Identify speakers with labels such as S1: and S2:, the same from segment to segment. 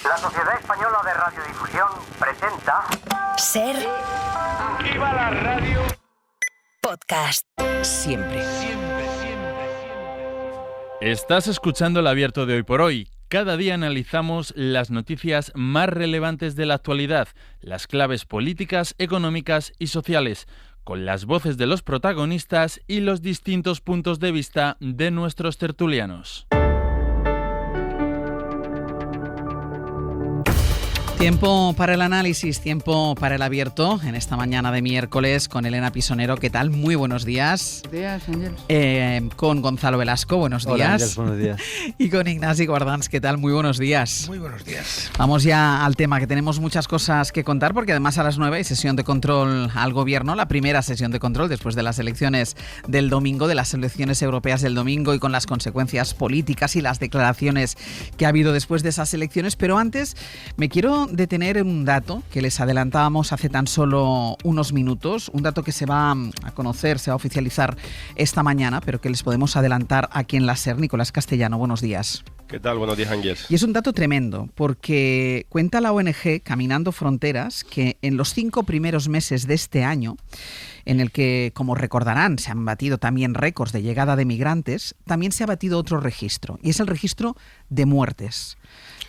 S1: La Sociedad Española de Radiodifusión presenta...
S2: Ser...
S1: ¡Viva la radio!
S2: Podcast.
S3: Siempre.
S4: Estás escuchando el Abierto de Hoy por Hoy. Cada día analizamos las noticias más relevantes de la actualidad, las claves políticas, económicas y sociales, con las voces de los protagonistas y los distintos puntos de vista de nuestros tertulianos.
S3: Tiempo para el análisis, tiempo para el abierto en esta mañana de miércoles con Elena Pisonero. ¿Qué tal? Muy buenos días.
S5: Buenos días, Ángel.
S3: Con Gonzalo Velasco, buenos días.
S6: Hola, Ángel, buenos días.
S3: Y con Ignasi Guardans, ¿qué tal? Muy buenos días.
S6: Muy buenos días.
S3: Vamos ya al tema, que tenemos muchas cosas que contar, porque además a las 9 hay sesión de control al gobierno, la primera sesión de control después de las elecciones del domingo, de las elecciones europeas del domingo, y con las consecuencias políticas y las declaraciones que ha habido después de esas elecciones. Pero antes me quiero detener en un dato que les adelantábamos hace tan solo unos minutos, un dato que se va a conocer, se va a oficializar esta mañana, pero que les podemos adelantar aquí en la SER. Nicolás Castellano, buenos días.
S7: ¿Qué tal? Buenos días, Ángel.
S3: Y es un dato tremendo, porque cuenta la ONG Caminando Fronteras que en los 5 primeros meses de este año, en el que, como recordarán, se han batido también récords de llegada de migrantes, también se ha batido otro registro, y es el registro de muertes.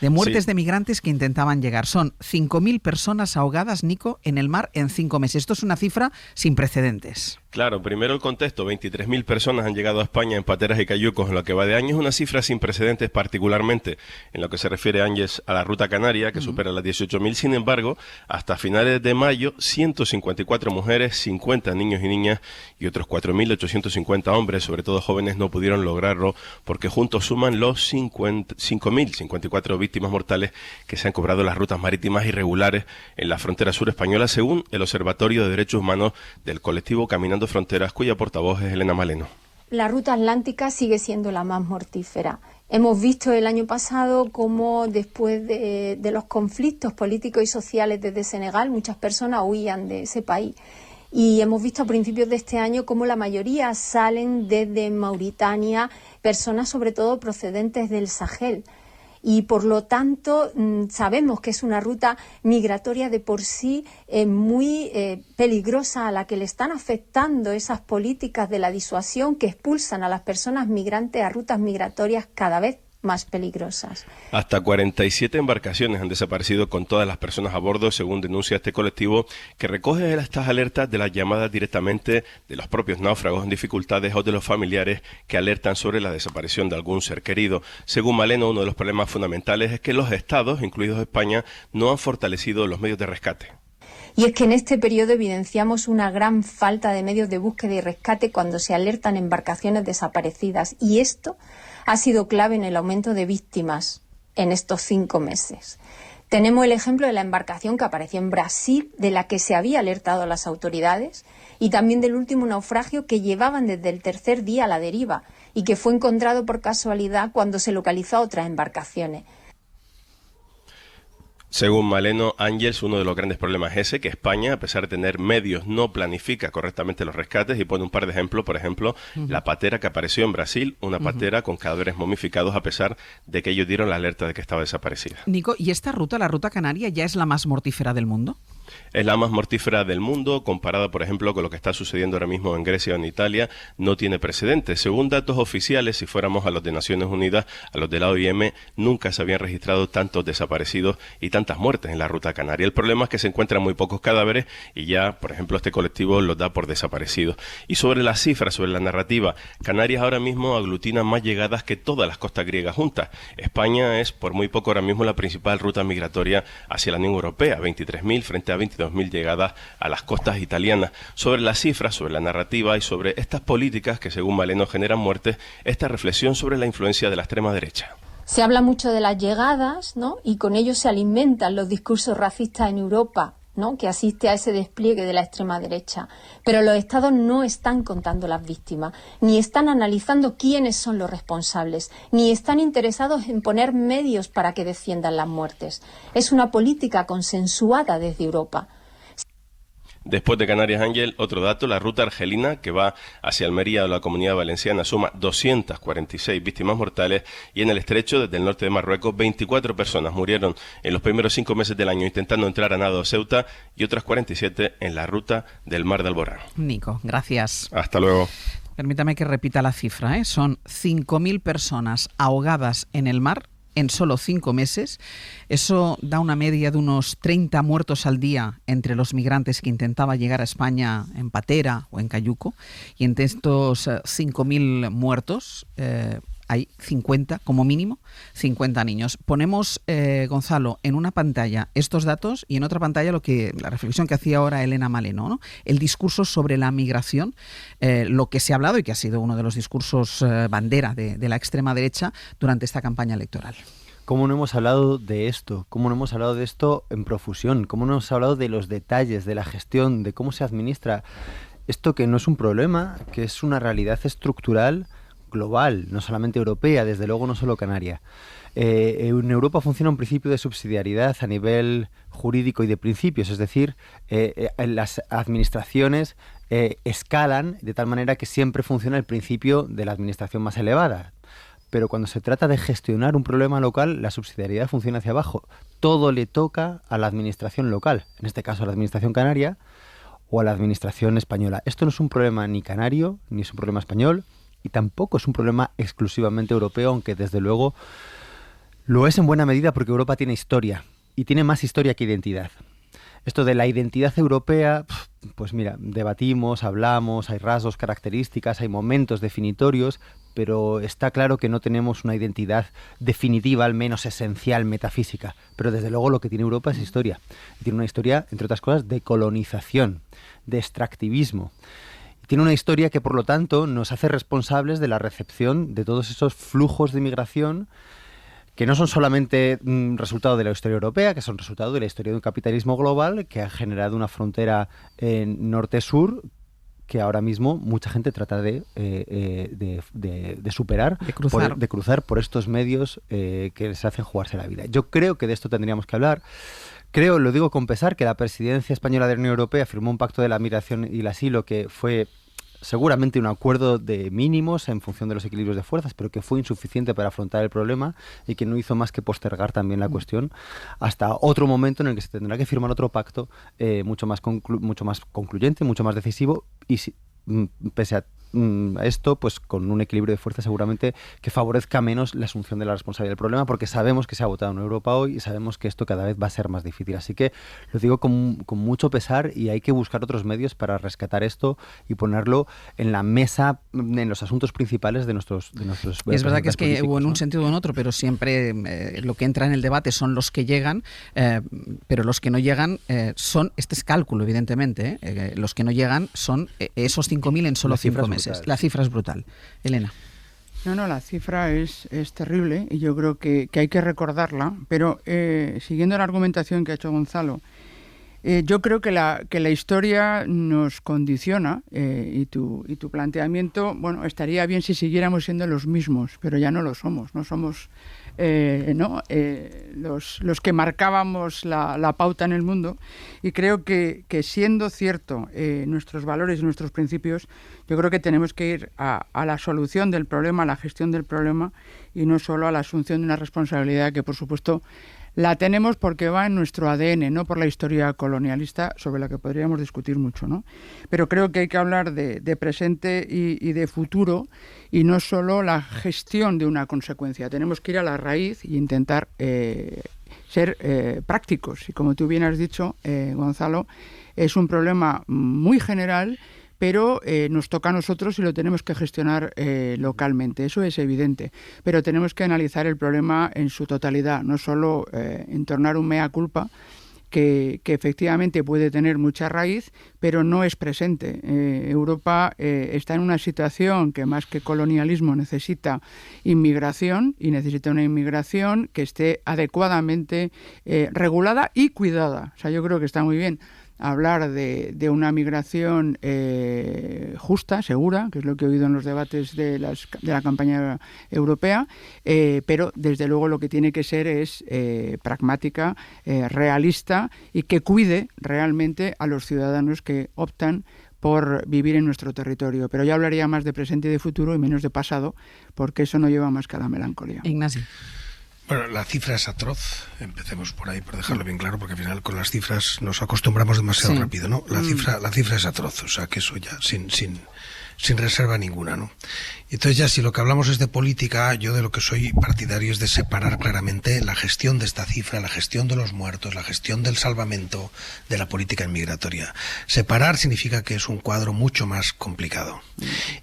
S3: De muertes de migrantes que intentaban llegar. Son 5.000 personas ahogadas, Nico, en el mar en 5 meses. Esto es una cifra sin precedentes.
S7: Claro, primero el contexto. 23.000 personas han llegado a España en pateras y cayucos en lo que va de año. Es una cifra sin precedentes, particularmente en lo que se refiere, Ángeles, a la ruta canaria, que supera las 18.000. Sin embargo, hasta finales de mayo, 154 mujeres, 50 niños y niñas y otros 4.850 hombres, sobre todo jóvenes, no pudieron lograrlo, porque juntos suman los 5.054 víctimas mortales que se han cobrado las rutas marítimas irregulares en la frontera sur española, según el Observatorio de Derechos Humanos del colectivo Caminando Fronteras, cuya portavoz es Elena Maleno.
S8: La ruta atlántica sigue siendo la más mortífera. Hemos visto el año pasado cómo después de los conflictos políticos y sociales desde Senegal, muchas personas huían de ese país. Y hemos visto a principios de este año cómo la mayoría salen desde Mauritania, personas sobre todo procedentes del Sahel. Y por lo tanto sabemos que es una ruta migratoria de por sí muy peligrosa, a la que le están afectando esas políticas de la disuasión que expulsan a las personas migrantes a rutas migratorias cada vez más peligrosas.
S7: Hasta 47 embarcaciones han desaparecido con todas las personas a bordo, según denuncia este colectivo, que recoge estas alertas de las llamadas directamente de los propios náufragos en dificultades o de los familiares que alertan sobre la desaparición de algún ser querido. Según Maleno, uno de los problemas fundamentales es que los estados, incluidos España, no han fortalecido los medios de rescate.
S8: Y es que en este periodo evidenciamos una gran falta de medios de búsqueda y rescate cuando se alertan embarcaciones desaparecidas. Y esto ha sido clave en el aumento de víctimas en estos 5 meses. Tenemos el ejemplo de la embarcación que apareció en Brasil, de la que se había alertado a las autoridades, y también del último naufragio que llevaban desde el 3er día a la deriva y que fue encontrado por casualidad cuando se localizó a otras embarcaciones.
S7: Según Maleno, Ángels, uno de los grandes problemas es ese, que España, a pesar de tener medios, no planifica correctamente los rescates, y pone un par de ejemplos. Por ejemplo, la patera que apareció en Brasil, una patera con cadáveres momificados, a pesar de que ellos dieron la alerta de que estaba desaparecida.
S3: Nico, ¿y esta ruta, la ruta canaria, ya es la más mortífera del mundo?
S7: Es la más mortífera del mundo, comparada, por ejemplo, con lo que está sucediendo ahora mismo en Grecia o en Italia. No tiene precedentes. Según datos oficiales, si fuéramos a los de Naciones Unidas, a los de la OIM, nunca se habían registrado tantos desaparecidos y tantas muertes en la ruta canaria. El problema es que se encuentran muy pocos cadáveres y ya, por ejemplo, este colectivo los da por desaparecidos. Y sobre las cifras, sobre la narrativa, Canarias ahora mismo aglutina más llegadas que todas las costas griegas juntas. España es, por muy poco, ahora mismo la principal ruta migratoria hacia la Unión Europea, 23.000 frente a 22.000 llegadas a las costas italianas. Sobre las cifras, sobre la narrativa y sobre estas políticas que, según Maleno, generan muertes, esta reflexión sobre la influencia de la extrema derecha.
S8: Se habla mucho de las llegadas, ¿no? Y con ello se alimentan los discursos racistas en Europa, ¿no? Que asiste a ese despliegue de la extrema derecha. Pero los estados no están contando las víctimas, ni están analizando quiénes son los responsables, ni están interesados en poner medios para que desciendan las muertes. Es una política consensuada desde Europa.
S7: Después de Canarias, Ángel, otro dato, la ruta argelina que va hacia Almería o la Comunidad Valenciana suma 246 víctimas mortales, y en el estrecho, desde el norte de Marruecos, 24 personas murieron en los primeros 5 meses del año intentando entrar a nado a Ceuta, y otras 47 en la ruta del Mar de Alborán.
S3: Nico, gracias.
S7: Hasta luego.
S3: Permítame que repita la cifra, ¿eh? Son 5.000 personas ahogadas en el mar en solo 5 meses. Eso da una media de unos 30 muertos al día entre los migrantes que intentaban llegar a España en patera o en cayuco. Y entre estos 5.000 muertos hay 50, como mínimo, 50 niños. Ponemos, Gonzalo, en una pantalla estos datos y en otra pantalla la reflexión que hacía ahora Elena Maleno, ¿no? El discurso sobre la migración, lo que se ha hablado y que ha sido uno de los discursos bandera de la extrema derecha durante esta campaña electoral.
S6: ¿Cómo no hemos hablado de esto? ¿Cómo no hemos hablado de esto en profusión? ¿Cómo no hemos hablado de los detalles, de la gestión, de cómo se administra esto, que no es un problema, que es una realidad estructural global, no solamente europea, desde luego no solo canaria? En Europa funciona un principio de subsidiariedad a nivel jurídico y de principios, es decir, las administraciones escalan de tal manera que siempre funciona el principio de la administración más elevada. Pero cuando se trata de gestionar un problema local, la subsidiariedad funciona hacia abajo. Todo le toca a la administración local, en este caso a la administración canaria o a la administración española. Esto no es un problema ni canario, ni es un problema español, y tampoco es un problema exclusivamente europeo, aunque desde luego lo es en buena medida porque Europa tiene historia, y tiene más historia que identidad. Esto de la identidad europea, pues mira, debatimos, hablamos, hay rasgos, características, hay momentos definitorios, pero está claro que no tenemos una identidad definitiva, al menos esencial, metafísica. Pero desde luego lo que tiene Europa es historia. Tiene una historia, entre otras cosas, de colonización, de extractivismo. Tiene una historia que, por lo tanto, nos hace responsables de la recepción de todos esos flujos de migración que no son solamente resultado de la historia europea, que son resultado de la historia de un capitalismo global que ha generado una frontera norte-sur que ahora mismo mucha gente trata de superar, de cruzar por estos medios que les hacen jugarse la vida. Yo creo que de esto tendríamos que hablar. Creo, lo digo con pesar, que la presidencia española de la Unión Europea firmó un pacto de la migración y el asilo que fue seguramente un acuerdo de mínimos en función de los equilibrios de fuerzas, pero que fue insuficiente para afrontar el problema y que no hizo más que postergar también la cuestión hasta otro momento en el que se tendrá que firmar otro pacto mucho más concluyente, mucho más decisivo, y pese a esto, pues con un equilibrio de fuerzas seguramente que favorezca menos la asunción de la responsabilidad del problema, porque sabemos que se ha votado en Europa hoy y sabemos que esto cada vez va a ser más difícil. Así que lo digo con mucho pesar, y hay que buscar otros medios para rescatar esto y ponerlo en la mesa, en los asuntos principales de nuestros
S3: y es verdad que es que en un sentido o en otro, pero siempre lo que entra en el debate son los que llegan, pero los que no llegan son, este es cálculo evidentemente, los que no llegan son esos 5.000 en solo 5 meses. La cifra es brutal. Elena.
S5: No, la cifra es terrible y yo creo que hay que recordarla, pero siguiendo la argumentación que ha hecho Gonzalo, yo creo que la historia nos condiciona y tu planteamiento, bueno, estaría bien si siguiéramos siendo los mismos, pero ya no lo somos, no somos los que marcábamos la pauta en el mundo, y creo que siendo cierto nuestros valores y nuestros principios, yo creo que tenemos que ir a la solución del problema, a la gestión del problema, y no solo a la asunción de una responsabilidad que, por supuesto, la tenemos porque va en nuestro ADN, no por la historia colonialista, sobre la que podríamos discutir mucho, ¿no? Pero creo que hay que hablar de presente y de futuro, y no solo la gestión de una consecuencia. Tenemos que ir a la raíz e intentar ser prácticos. Y como tú bien has dicho, Gonzalo, es un problema muy general, pero nos toca a nosotros y lo tenemos que gestionar localmente, eso es evidente. Pero tenemos que analizar el problema en su totalidad, no solo entornar un mea culpa, que efectivamente puede tener mucha raíz, pero no es presente. Europa está en una situación que, más que colonialismo, necesita inmigración, y necesita una inmigración que esté adecuadamente regulada y cuidada. O sea, yo creo que está muy bien hablar de una migración justa, segura, que es lo que he oído en los debates de la campaña europea, pero desde luego lo que tiene que ser es pragmática, realista y que cuide realmente a los ciudadanos que optan por vivir en nuestro territorio. Pero yo hablaría más de presente y de futuro y menos de pasado, porque eso no lleva más que a la melancolía.
S3: Ignacio.
S9: Bueno, la cifra es atroz, empecemos por ahí, por dejarlo bien claro, porque al final con las cifras nos acostumbramos demasiado rápido, ¿no? La cifra es atroz, o sea que eso ya sin reserva ninguna, ¿no? Entonces ya si lo que hablamos es de política, yo de lo que soy partidario es de separar claramente la gestión de esta cifra, la gestión de los muertos, la gestión del salvamento de la política inmigratoria. Separar significa que es un cuadro mucho más complicado.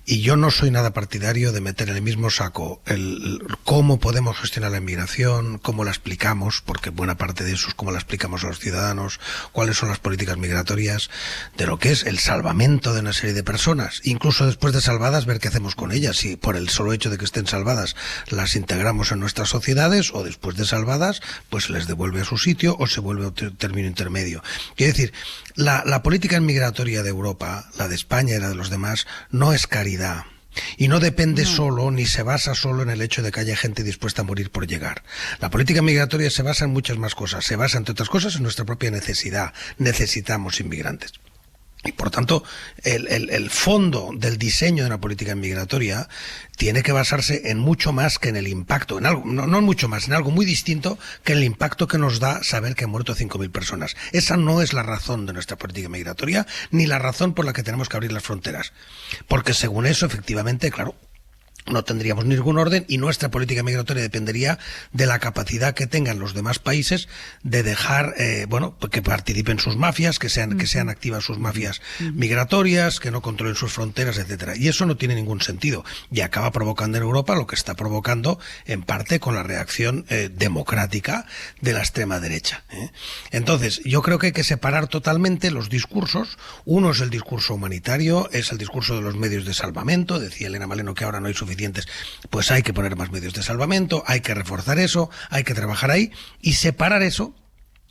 S9: Y yo no soy nada partidario de meter en el mismo saco el cómo podemos gestionar la inmigración, cómo la explicamos, porque buena parte de eso es cómo la explicamos a los ciudadanos, cuáles son las políticas migratorias, de lo que es el salvamento de una serie de personas, incluso después de salvadas ver qué hacemos con ellas, si por el solo hecho de que estén salvadas las integramos en nuestras sociedades o después de salvadas pues les devuelve a su sitio o se vuelve a un término intermedio. Quiero decir, la política migratoria de Europa, la de España y la de los demás, no es caridad. Y no depende solo, ni se basa solo en el hecho de que haya gente dispuesta a morir por llegar. La política migratoria se basa en muchas más cosas. Se basa, entre otras cosas, en nuestra propia necesidad. Necesitamos inmigrantes. Y por tanto, el fondo del diseño de una política migratoria tiene que basarse en mucho más que en el impacto, en algo, no en mucho más, en algo muy distinto que en el impacto que nos da saber que han muerto 5.000 personas. Esa no es la razón de nuestra política migratoria, ni la razón por la que tenemos que abrir las fronteras. Porque según eso, efectivamente, claro, no tendríamos ningún orden y nuestra política migratoria dependería de la capacidad que tengan los demás países de dejar, que participen sus mafias, que sean activas sus mafias migratorias, que no controlen sus fronteras, etcétera. Y eso no tiene ningún sentido y acaba provocando en Europa lo que está provocando en parte con la reacción democrática de la extrema derecha. Entonces, yo creo que hay que separar totalmente los discursos. Uno es el discurso humanitario, es el discurso de los medios de salvamento. Decía Elena Maleno que ahora no hay suficientes, pues hay que poner más medios de salvamento, hay que reforzar eso, hay que trabajar ahí y separar eso,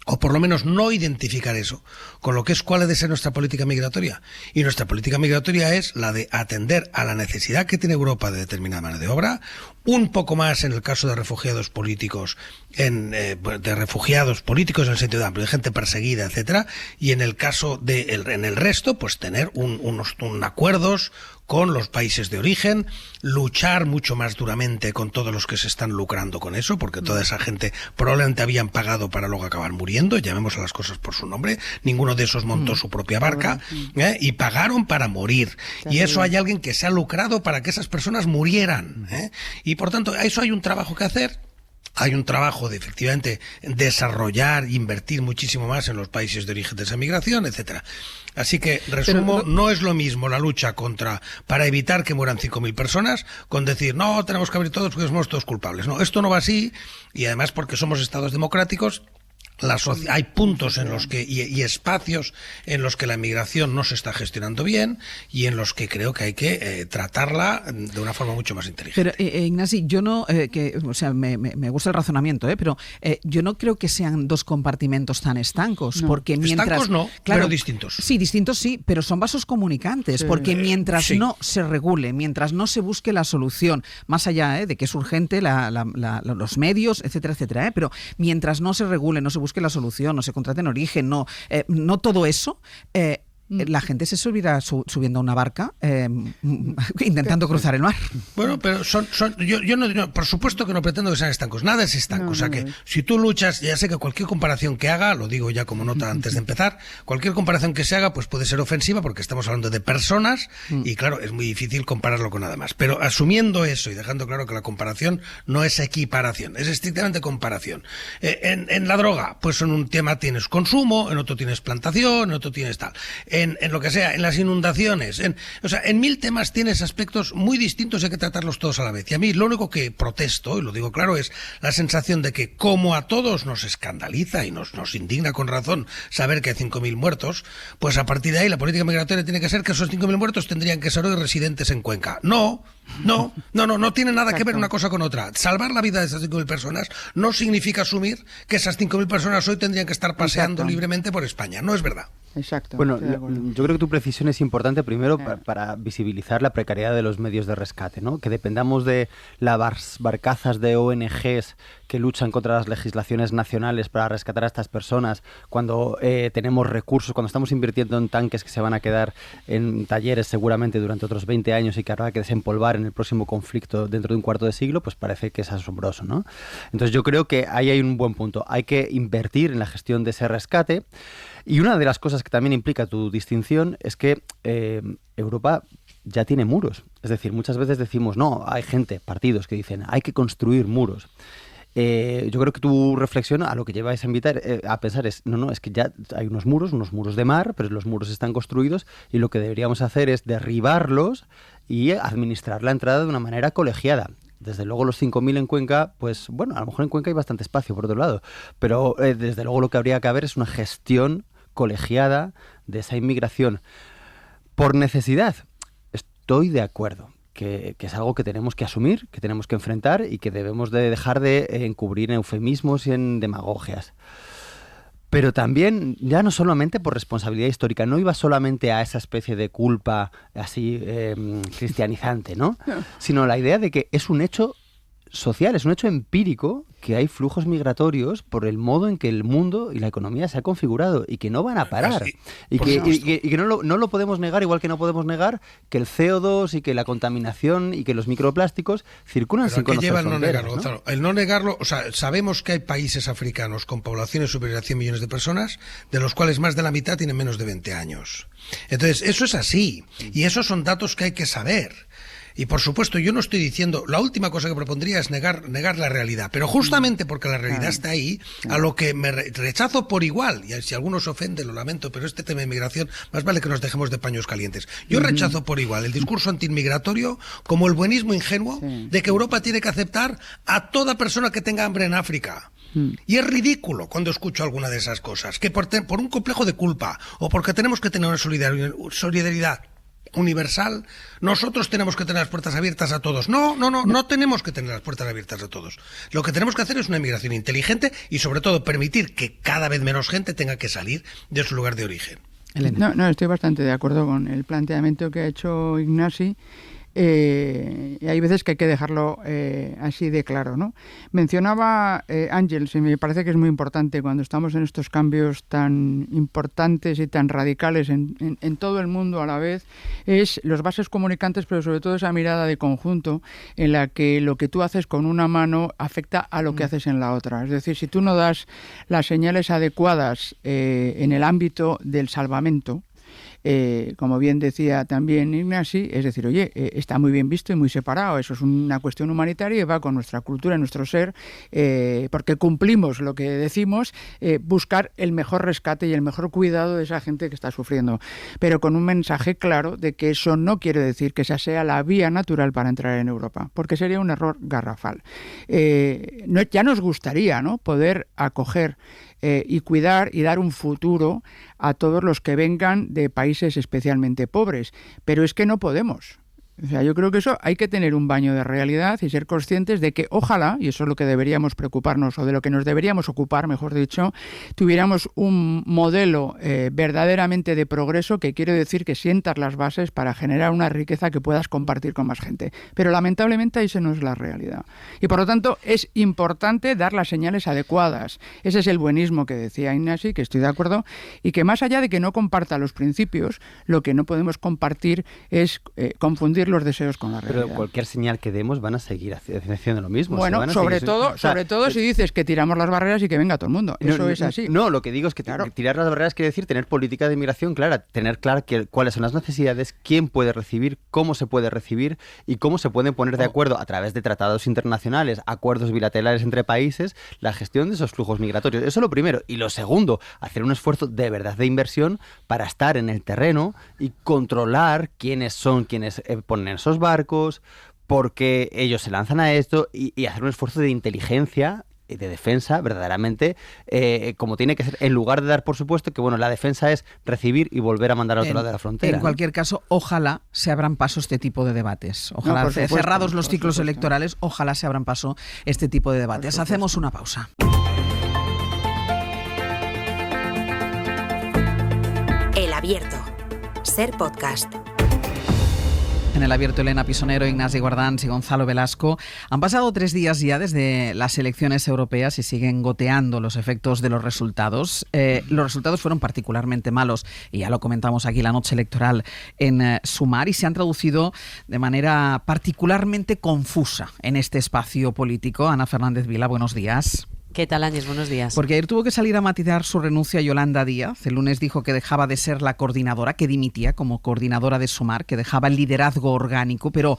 S9: o por lo menos no identificar eso, con lo que es cuál ha de ser nuestra política migratoria. Y nuestra política migratoria es la de atender a la necesidad que tiene Europa de determinada mano de obra, un poco más en el caso de refugiados políticos, en el sentido amplio, de gente perseguida, etcétera, y en el caso en el resto, pues tener unos acuerdos con los países de origen, luchar mucho más duramente con todos los que se están lucrando con eso, porque toda esa gente probablemente habían pagado para luego acabar muriendo, llamemos a las cosas por su nombre, ninguno de esos montó su propia barca, y pagaron para morir, y eso hay alguien que se ha lucrado para que esas personas murieran, y por tanto, a eso hay un trabajo que hacer. Hay un trabajo de, efectivamente, desarrollar, invertir muchísimo más en los países de origen de esa migración, etcétera. Así que, resumo, no es lo mismo la lucha para evitar que mueran 5.000 personas con decir, no, tenemos que abrir todos porque somos todos culpables. No, esto no va así, y además porque somos estados democráticos, hay puntos en los que y espacios en los que la migración no se está gestionando bien y en los que creo que hay que tratarla de una forma mucho más inteligente.
S3: Pero Ignasi, yo no, me gusta el razonamiento, pero yo no creo que sean dos compartimentos tan estancos, porque mientras
S9: estancos no, claro, pero distintos.
S3: Sí, distintos sí, pero son vasos comunicantes, porque mientras no se regule, mientras no se busque la solución, más allá de que es urgente los medios, etcétera, etcétera, pero mientras no se regule, no se busque la solución, no se contrate en origen, no todo eso, la gente se subirá subiendo a una barca intentando cruzar el mar.
S9: Bueno, pero yo no, por supuesto que no pretendo que sean estancos, nada es estanco, o sea que si tú luchas, ya sé que cualquier comparación que haga, lo digo ya como nota antes de empezar, cualquier comparación que se haga pues puede ser ofensiva porque estamos hablando de personas y claro, es muy difícil compararlo con nada más, pero asumiendo eso y dejando claro que la comparación no es equiparación, es estrictamente comparación. En la droga, pues en un tema tienes consumo, en otro tienes plantación, en otro tienes tal. En lo que sea, en las inundaciones, en 1000 temas tienes aspectos muy distintos y hay que tratarlos todos a la vez. Y a mí lo único que protesto, y lo digo claro, es la sensación de que como a todos nos escandaliza y nos indigna con razón saber que hay 5.000 muertos, pues a partir de ahí la política migratoria tiene que ser que esos 5.000 muertos tendrían que ser hoy residentes en Cuenca. No tiene nada que ver una cosa con otra. Salvar la vida de esas 5.000 personas no significa asumir que esas 5.000 personas hoy tendrían que estar paseando libremente por España. No es verdad.
S5: Exacto.
S6: Bueno, yo creo que tu precisión es importante primero para visibilizar la precariedad de los medios de rescate, ¿no? Que dependamos de las barcazas de ONGs que luchan contra las legislaciones nacionales para rescatar a estas personas, cuando tenemos recursos, cuando estamos invirtiendo en tanques que se van a quedar en talleres seguramente durante otros 20 años y que habrá que desempolvar en el próximo conflicto dentro de un cuarto de siglo, pues parece que es asombroso, ¿no? Entonces yo creo que ahí hay un buen punto. Hay que invertir en la gestión de ese rescate. Y una de las cosas que también implica tu distinción es que Europa ya tiene muros. Es decir, muchas veces decimos, no, hay gente, partidos que dicen, hay que construir muros. Yo creo que tu reflexión a lo que lleváis a pensar es, no, es que ya hay unos muros de mar, pero los muros están construidos y lo que deberíamos hacer es derribarlos y administrar la entrada de una manera colegiada. Desde luego los 5.000 en Cuenca, pues bueno, a lo mejor en Cuenca hay bastante espacio por otro lado, pero desde luego lo que habría que haber es una gestión colegiada de esa inmigración. Por necesidad, estoy de acuerdo, que es algo que tenemos que asumir, que tenemos que enfrentar y que debemos de dejar de encubrir en eufemismos y en demagogias. Pero también, ya no solamente por responsabilidad histórica, no iba solamente a esa especie de culpa así cristianizante, ¿no? Sino la idea de que es un hecho social, es un hecho empírico que hay flujos migratorios por el modo en que el mundo y la economía se ha configurado y que no van a parar. Y que no lo podemos negar, igual que no podemos negar que el CO2 y que la contaminación y que los microplásticos circulan sin conocer fronteras.
S9: ¿Pero qué lleva el no negarlo, Gonzalo? El no negarlo, o sea, sabemos que hay países africanos con poblaciones superiores a 100 millones de personas, de los cuales más de la mitad tienen menos de 20 años. Entonces, eso es así. Y esos son datos que hay que saber. Y por supuesto, yo no estoy diciendo, la última cosa que propondría es negar la realidad, pero justamente porque la realidad está ahí, a lo que me rechazo por igual, y si alguno se ofende, lo lamento, pero este tema de inmigración, más vale que nos dejemos de paños calientes. Yo rechazo por igual el discurso antiinmigratorio como el buenismo ingenuo de que Europa tiene que aceptar a toda persona que tenga hambre en África. Y es ridículo cuando escucho alguna de esas cosas, que por un complejo de culpa o porque tenemos que tener una solidaridad universal, nosotros tenemos que tener las puertas abiertas a todos. No tenemos que tener las puertas abiertas a todos. Lo que tenemos que hacer es una inmigración inteligente y sobre todo permitir que cada vez menos gente tenga que salir de su lugar de origen.
S5: No, estoy bastante de acuerdo con el planteamiento que ha hecho Ignasi. Y hay veces que hay que dejarlo así de claro, ¿no? Mencionaba Ángels, y me parece que es muy importante cuando estamos en estos cambios tan importantes y tan radicales en todo el mundo a la vez, es los vasos comunicantes, pero sobre todo esa mirada de conjunto en la que lo que tú haces con una mano afecta a lo que haces en la otra. Es decir, si tú no das las señales adecuadas en el ámbito del salvamento, como bien decía también Ignasi, es decir, oye, está muy bien visto y muy separado, eso es una cuestión humanitaria y va con nuestra cultura y nuestro ser, porque cumplimos lo que decimos, buscar el mejor rescate y el mejor cuidado de esa gente que está sufriendo, pero con un mensaje claro de que eso no quiere decir que esa sea la vía natural para entrar en Europa, porque sería un error garrafal. Ya nos gustaría, ¿no?, poder acoger y cuidar y dar un futuro a todos los que vengan de países especialmente pobres, pero es que no podemos. O sea, yo creo que eso hay que tener un baño de realidad y ser conscientes de que ojalá, y eso es lo que deberíamos preocuparnos o de lo que nos deberíamos ocupar, mejor dicho, tuviéramos un modelo verdaderamente de progreso, que quiere decir que sientas las bases para generar una riqueza que puedas compartir con más gente. Pero lamentablemente esa no es la realidad. Y por lo tanto es importante dar las señales adecuadas. Ese es el buenismo que decía Ignasi, que estoy de acuerdo, y que más allá de que no comparta los principios, lo que no podemos compartir es confundir los deseos con la realidad.
S6: Pero cualquier señal que demos van a seguir haciendo lo mismo.
S5: Bueno, sobre todo si dices que tiramos las barreras y que venga todo el mundo. Eso es así.
S6: No, lo que digo es que tirar las barreras quiere decir tener política de inmigración clara, tener claro cuáles son las necesidades, quién puede recibir, cómo se puede recibir y cómo se pueden poner de acuerdo a través de tratados internacionales, acuerdos bilaterales entre países, la gestión de esos flujos migratorios. Eso es lo primero. Y lo segundo, hacer un esfuerzo de verdad de inversión para estar en el terreno y controlar quiénes son quienes ponen en esos barcos, porque ellos se lanzan a esto y hacer un esfuerzo de inteligencia y de defensa verdaderamente como tiene que ser, en lugar de dar por supuesto que bueno, la defensa es recibir y volver a mandar a otro lado de la frontera.
S3: En cualquier caso, ojalá se abran paso este tipo de debates. Ojalá, cerrados los ciclos electorales, ojalá se abran paso este tipo de debates. Hacemos una pausa.
S2: Abierto. Ser Podcast.
S3: En el Abierto, Elena Pisonero, Ignasi Guardans y Gonzalo Velasco. Han pasado 3 días ya desde las elecciones europeas y siguen goteando los efectos de los resultados. Los resultados fueron particularmente malos, y ya lo comentamos aquí la noche electoral en Sumar, y se han traducido de manera particularmente confusa en este espacio político. Ana Fernández Vila, buenos días.
S10: ¿Qué tal, Ángel? Buenos días.
S3: Porque ayer tuvo que salir a matizar su renuncia a Yolanda Díaz. El lunes dijo que dejaba de ser la coordinadora, que dimitía como coordinadora de Sumar, que dejaba el liderazgo orgánico, pero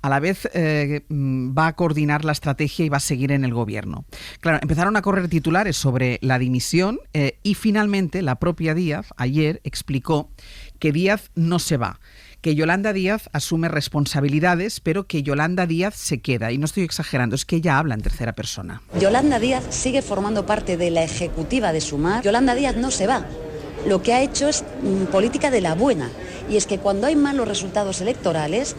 S3: a la vez va a coordinar la estrategia y va a seguir en el gobierno. Claro, empezaron a correr titulares sobre la dimisión y finalmente la propia Díaz ayer explicó que Díaz no se va, que Yolanda Díaz asume responsabilidades, pero que Yolanda Díaz se queda. Y no estoy exagerando, es que ella habla en tercera persona.
S11: Yolanda Díaz sigue formando parte de la ejecutiva de Sumar. Yolanda Díaz no se va. Lo que ha hecho es política de la buena. Y es que cuando hay malos resultados electorales,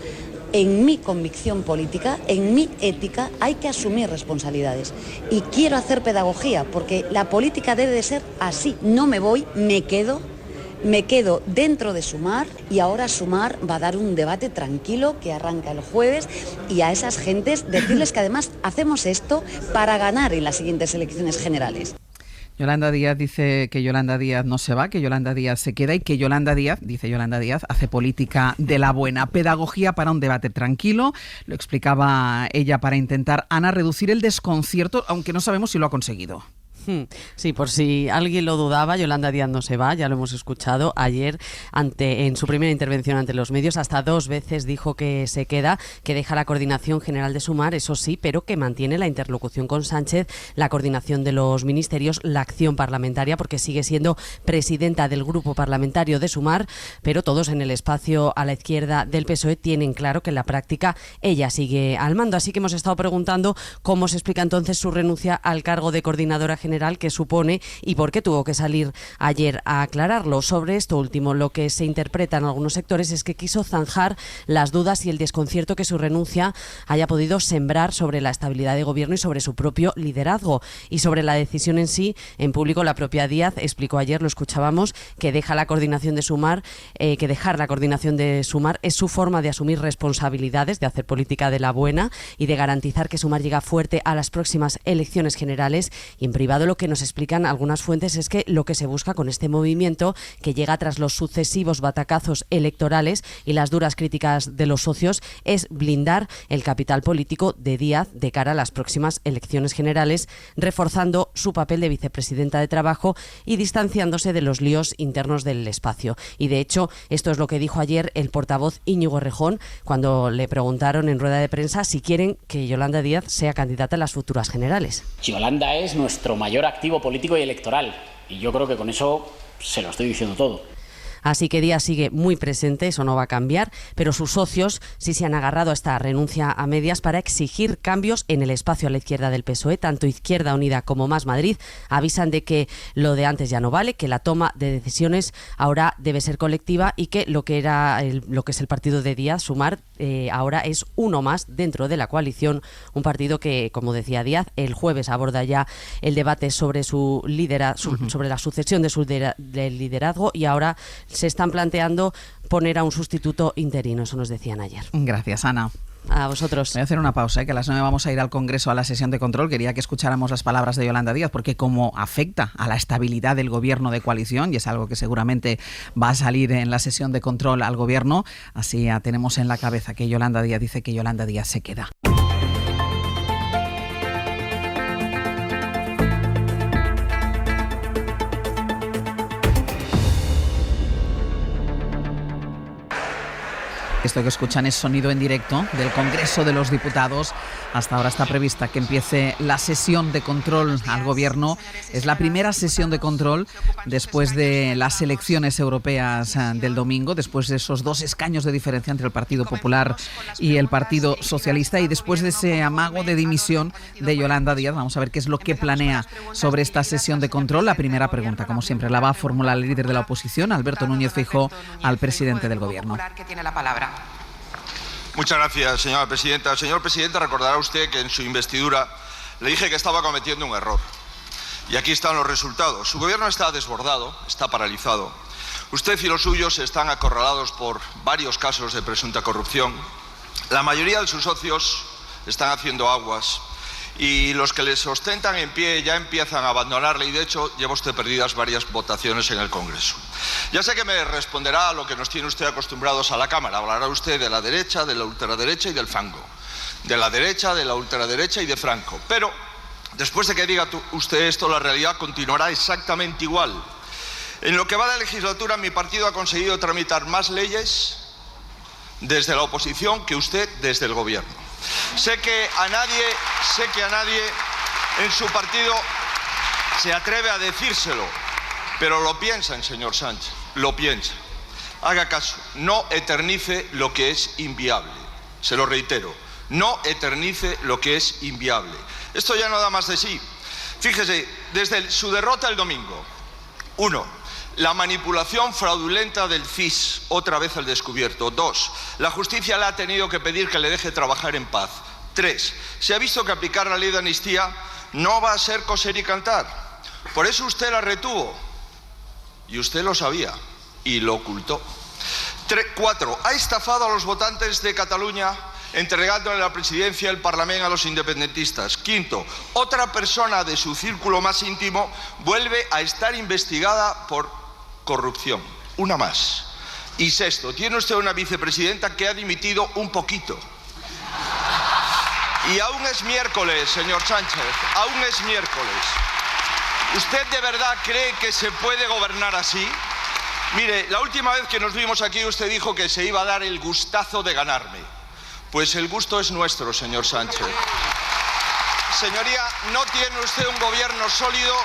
S11: en mi convicción política, en mi ética, hay que asumir responsabilidades. Y quiero hacer pedagogía, porque la política debe de ser así. No me voy, me quedo dentro de Sumar, y ahora Sumar va a dar un debate tranquilo que arranca el jueves, y a esas gentes decirles que además hacemos esto para ganar en las siguientes elecciones generales.
S3: Yolanda Díaz dice que Yolanda Díaz no se va, que Yolanda Díaz se queda y que Yolanda Díaz, dice Yolanda Díaz, hace política de la buena. Pedagogía para un debate tranquilo, lo explicaba ella para intentar, Ana, reducir el desconcierto, aunque no sabemos si lo ha conseguido.
S10: Sí, por si alguien lo dudaba, Yolanda Díaz no se va, ya lo hemos escuchado ayer en su primera intervención ante los medios, hasta 2 veces dijo que se queda, que deja la coordinación general de Sumar, eso sí, pero que mantiene la interlocución con Sánchez, la coordinación de los ministerios, la acción parlamentaria, porque sigue siendo presidenta del grupo parlamentario de Sumar, pero todos en el espacio a la izquierda del PSOE tienen claro que en la práctica ella sigue al mando, así que hemos estado preguntando cómo se explica entonces su renuncia al cargo de coordinadora general que supone y por qué tuvo que salir ayer a aclararlo. Sobre esto último, lo que se interpreta en algunos sectores es que quiso zanjar las dudas y el desconcierto que su renuncia haya podido sembrar sobre la estabilidad de gobierno y sobre su propio liderazgo. Y sobre la decisión en sí, en público, la propia Díaz explicó ayer, lo escuchábamos, que dejar la coordinación de Sumar es su forma de asumir responsabilidades, de hacer política de la buena y de garantizar que Sumar llega fuerte a las próximas elecciones generales. Y en privado, lo que nos explican algunas fuentes es que lo que se busca con este movimiento, que llega tras los sucesivos batacazos electorales y las duras críticas de los socios, es blindar el capital político de Díaz de cara a las próximas elecciones generales, reforzando su papel de vicepresidenta de Trabajo y distanciándose de los líos internos del espacio. Y de hecho, esto es lo que dijo ayer el portavoz Íñigo Errejón cuando le preguntaron en rueda de prensa si quieren que Yolanda Díaz sea candidata a las futuras generales.
S12: Yolanda es nuestro mayor activo político y electoral, y yo creo que con eso se lo estoy diciendo todo.
S10: Así que Díaz sigue muy presente, eso no va a cambiar, pero sus socios sí se han agarrado a esta renuncia a medias para exigir cambios en el espacio a la izquierda del PSOE. Tanto Izquierda Unida como Más Madrid avisan de que lo de antes ya no vale, que la toma de decisiones ahora debe ser colectiva y que lo que es el partido de Díaz, Sumar, ahora es uno más dentro de la coalición, un partido que, como decía Díaz, el jueves aborda ya el debate sobre sobre la sucesión del liderazgo, y ahora se están planteando poner a un sustituto interino, eso nos decían ayer.
S3: Gracias, Ana.
S10: A vosotros.
S3: Voy a hacer una pausa, que a las 9 vamos a ir al Congreso a la sesión de control. Quería que escucháramos las palabras de Yolanda Díaz, porque como afecta a la estabilidad del gobierno de coalición, y es algo que seguramente va a salir en la sesión de control al gobierno, así ya tenemos en la cabeza que Yolanda Díaz dice que Yolanda Díaz se queda. Esto que escuchan es sonido en directo del Congreso de los Diputados. Hasta ahora está prevista que empiece la sesión de control al Gobierno. Es la primera sesión de control después de las elecciones europeas del domingo, después de esos 2 escaños de diferencia entre el Partido Popular y el Partido Socialista, y después de ese amago de dimisión de Yolanda Díaz. Vamos a ver qué es lo que planea sobre esta sesión de control. La primera pregunta, como siempre, la va a formular el líder de la oposición, Alberto Núñez Feijóo, al presidente del Gobierno.
S13: Muchas gracias, señora presidenta. Señor presidente, recordará usted que en su investidura le dije que estaba cometiendo un error. Y aquí están los resultados. Su gobierno está desbordado, está paralizado. Usted y los suyos están acorralados por varios casos de presunta corrupción. La mayoría de sus socios están haciendo aguas y los que les ostentan en pie ya empiezan a abandonarle y de hecho lleva usted perdidas varias votaciones en el Congreso. Ya sé que me responderá a lo que nos tiene usted acostumbrados a la Cámara. Hablará usted de la derecha, de la ultraderecha y del fango. De la derecha, de la ultraderecha y de Franco. Pero después de que diga usted esto, la realidad continuará exactamente igual. En lo que va de legislatura, mi partido ha conseguido tramitar más leyes desde la oposición que usted desde el gobierno. Sé que a nadie en su partido se atreve a decírselo, pero lo piensan, señor Sánchez, lo piensan. Haga caso, no eternice lo que es inviable. Se lo reitero, no eternice lo que es inviable. Esto ya no da más de sí. Fíjese, desde su derrota el domingo, 1. La manipulación fraudulenta del CIS, otra vez al descubierto. 2. La justicia le ha tenido que pedir que le deje trabajar en paz. 3. Se ha visto que aplicar la ley de amnistía no va a ser coser y cantar. Por eso usted la retuvo. Y usted lo sabía. Y lo ocultó. 4. Ha estafado a los votantes de Cataluña entregándole la presidencia del Parlamento a los independentistas. 5. Otra persona de su círculo más íntimo vuelve a estar investigada por corrupción. Una más. Y 6. Tiene usted una vicepresidenta que ha dimitido un poquito. Y aún es miércoles, señor Sánchez, aún es miércoles. ¿Usted de verdad cree que se puede gobernar así? Mire, la última vez que nos vimos aquí usted dijo que se iba a dar el gustazo de ganarme. Pues el gusto es nuestro, señor Sánchez. Señoría, no tiene usted un gobierno sólido,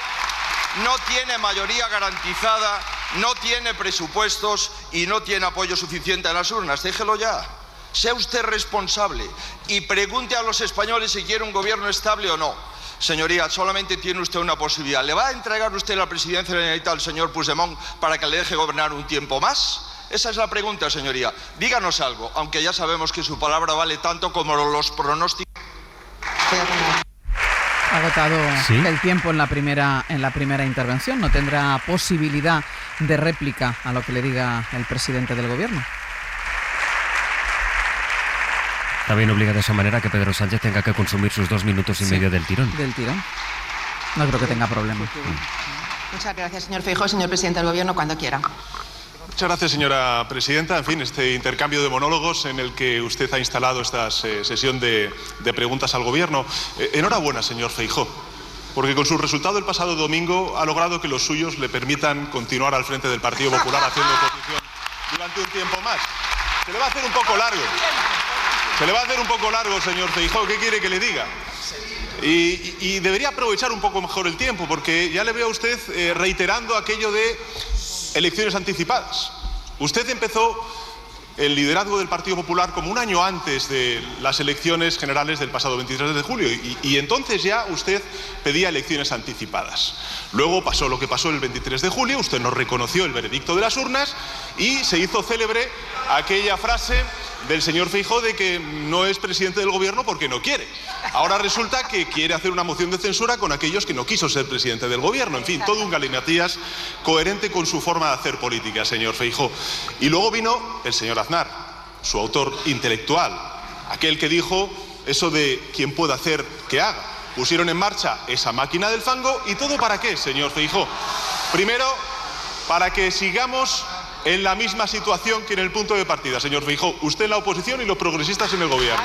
S13: no tiene mayoría garantizada, no tiene presupuestos y no tiene apoyo suficiente en las urnas. Déjelo ya. Sea usted responsable y pregunte a los españoles si quiere un gobierno estable o no. Señoría, solamente tiene usted una posibilidad. ¿Le va a entregar usted la presidencia de la Generalitat al señor Puigdemont para que le deje gobernar un tiempo más? Esa es la pregunta, señoría. Díganos algo, aunque ya sabemos que su palabra vale tanto como los pronósticos.
S3: Ha agotado el tiempo en la primera intervención. ¿No tendrá posibilidad de réplica a lo que le diga el presidente del gobierno?
S14: También obliga de esa manera que Pedro Sánchez tenga que consumir sus 2 minutos y medio del tirón.
S3: Del tirón. No creo que tenga problema.
S15: Muchas gracias, señor Feijóo. Señor presidente del gobierno, cuando quiera.
S16: Muchas gracias, señora presidenta. En fin, este intercambio de monólogos en el que usted ha instalado esta sesión de preguntas al gobierno. Enhorabuena, señor Feijóo, porque con su resultado el pasado domingo ha logrado que los suyos le permitan continuar al frente del Partido Popular haciendo oposición durante un tiempo más. Se le va a hacer un poco largo. Se le va a hacer un poco largo, señor Feijóo. ¿Qué quiere que le diga? Y debería aprovechar un poco mejor el tiempo, porque ya le veo a usted reiterando aquello de elecciones anticipadas. Usted empezó el liderazgo del Partido Popular como un año antes de las elecciones generales del pasado 23 de julio y entonces ya usted pedía elecciones anticipadas. Luego pasó lo que pasó el 23 de julio, usted no reconoció el veredicto de las urnas y se hizo célebre aquella frase del señor Feijóo de que no es presidente del gobierno porque no quiere. Ahora resulta que quiere hacer una moción de censura con aquellos que no quiso ser presidente del gobierno. En fin, todo un galimatías coherente con su forma de hacer política, señor Feijóo. Y luego vino el señor Aznar, su autor intelectual, aquel que dijo eso de quien pueda hacer que haga. Pusieron en marcha esa máquina del fango y ¿todo para qué, señor Feijóo? Primero, para que sigamos en la misma situación que en el punto de partida, señor Feijóo. Usted en la oposición y los progresistas en el gobierno.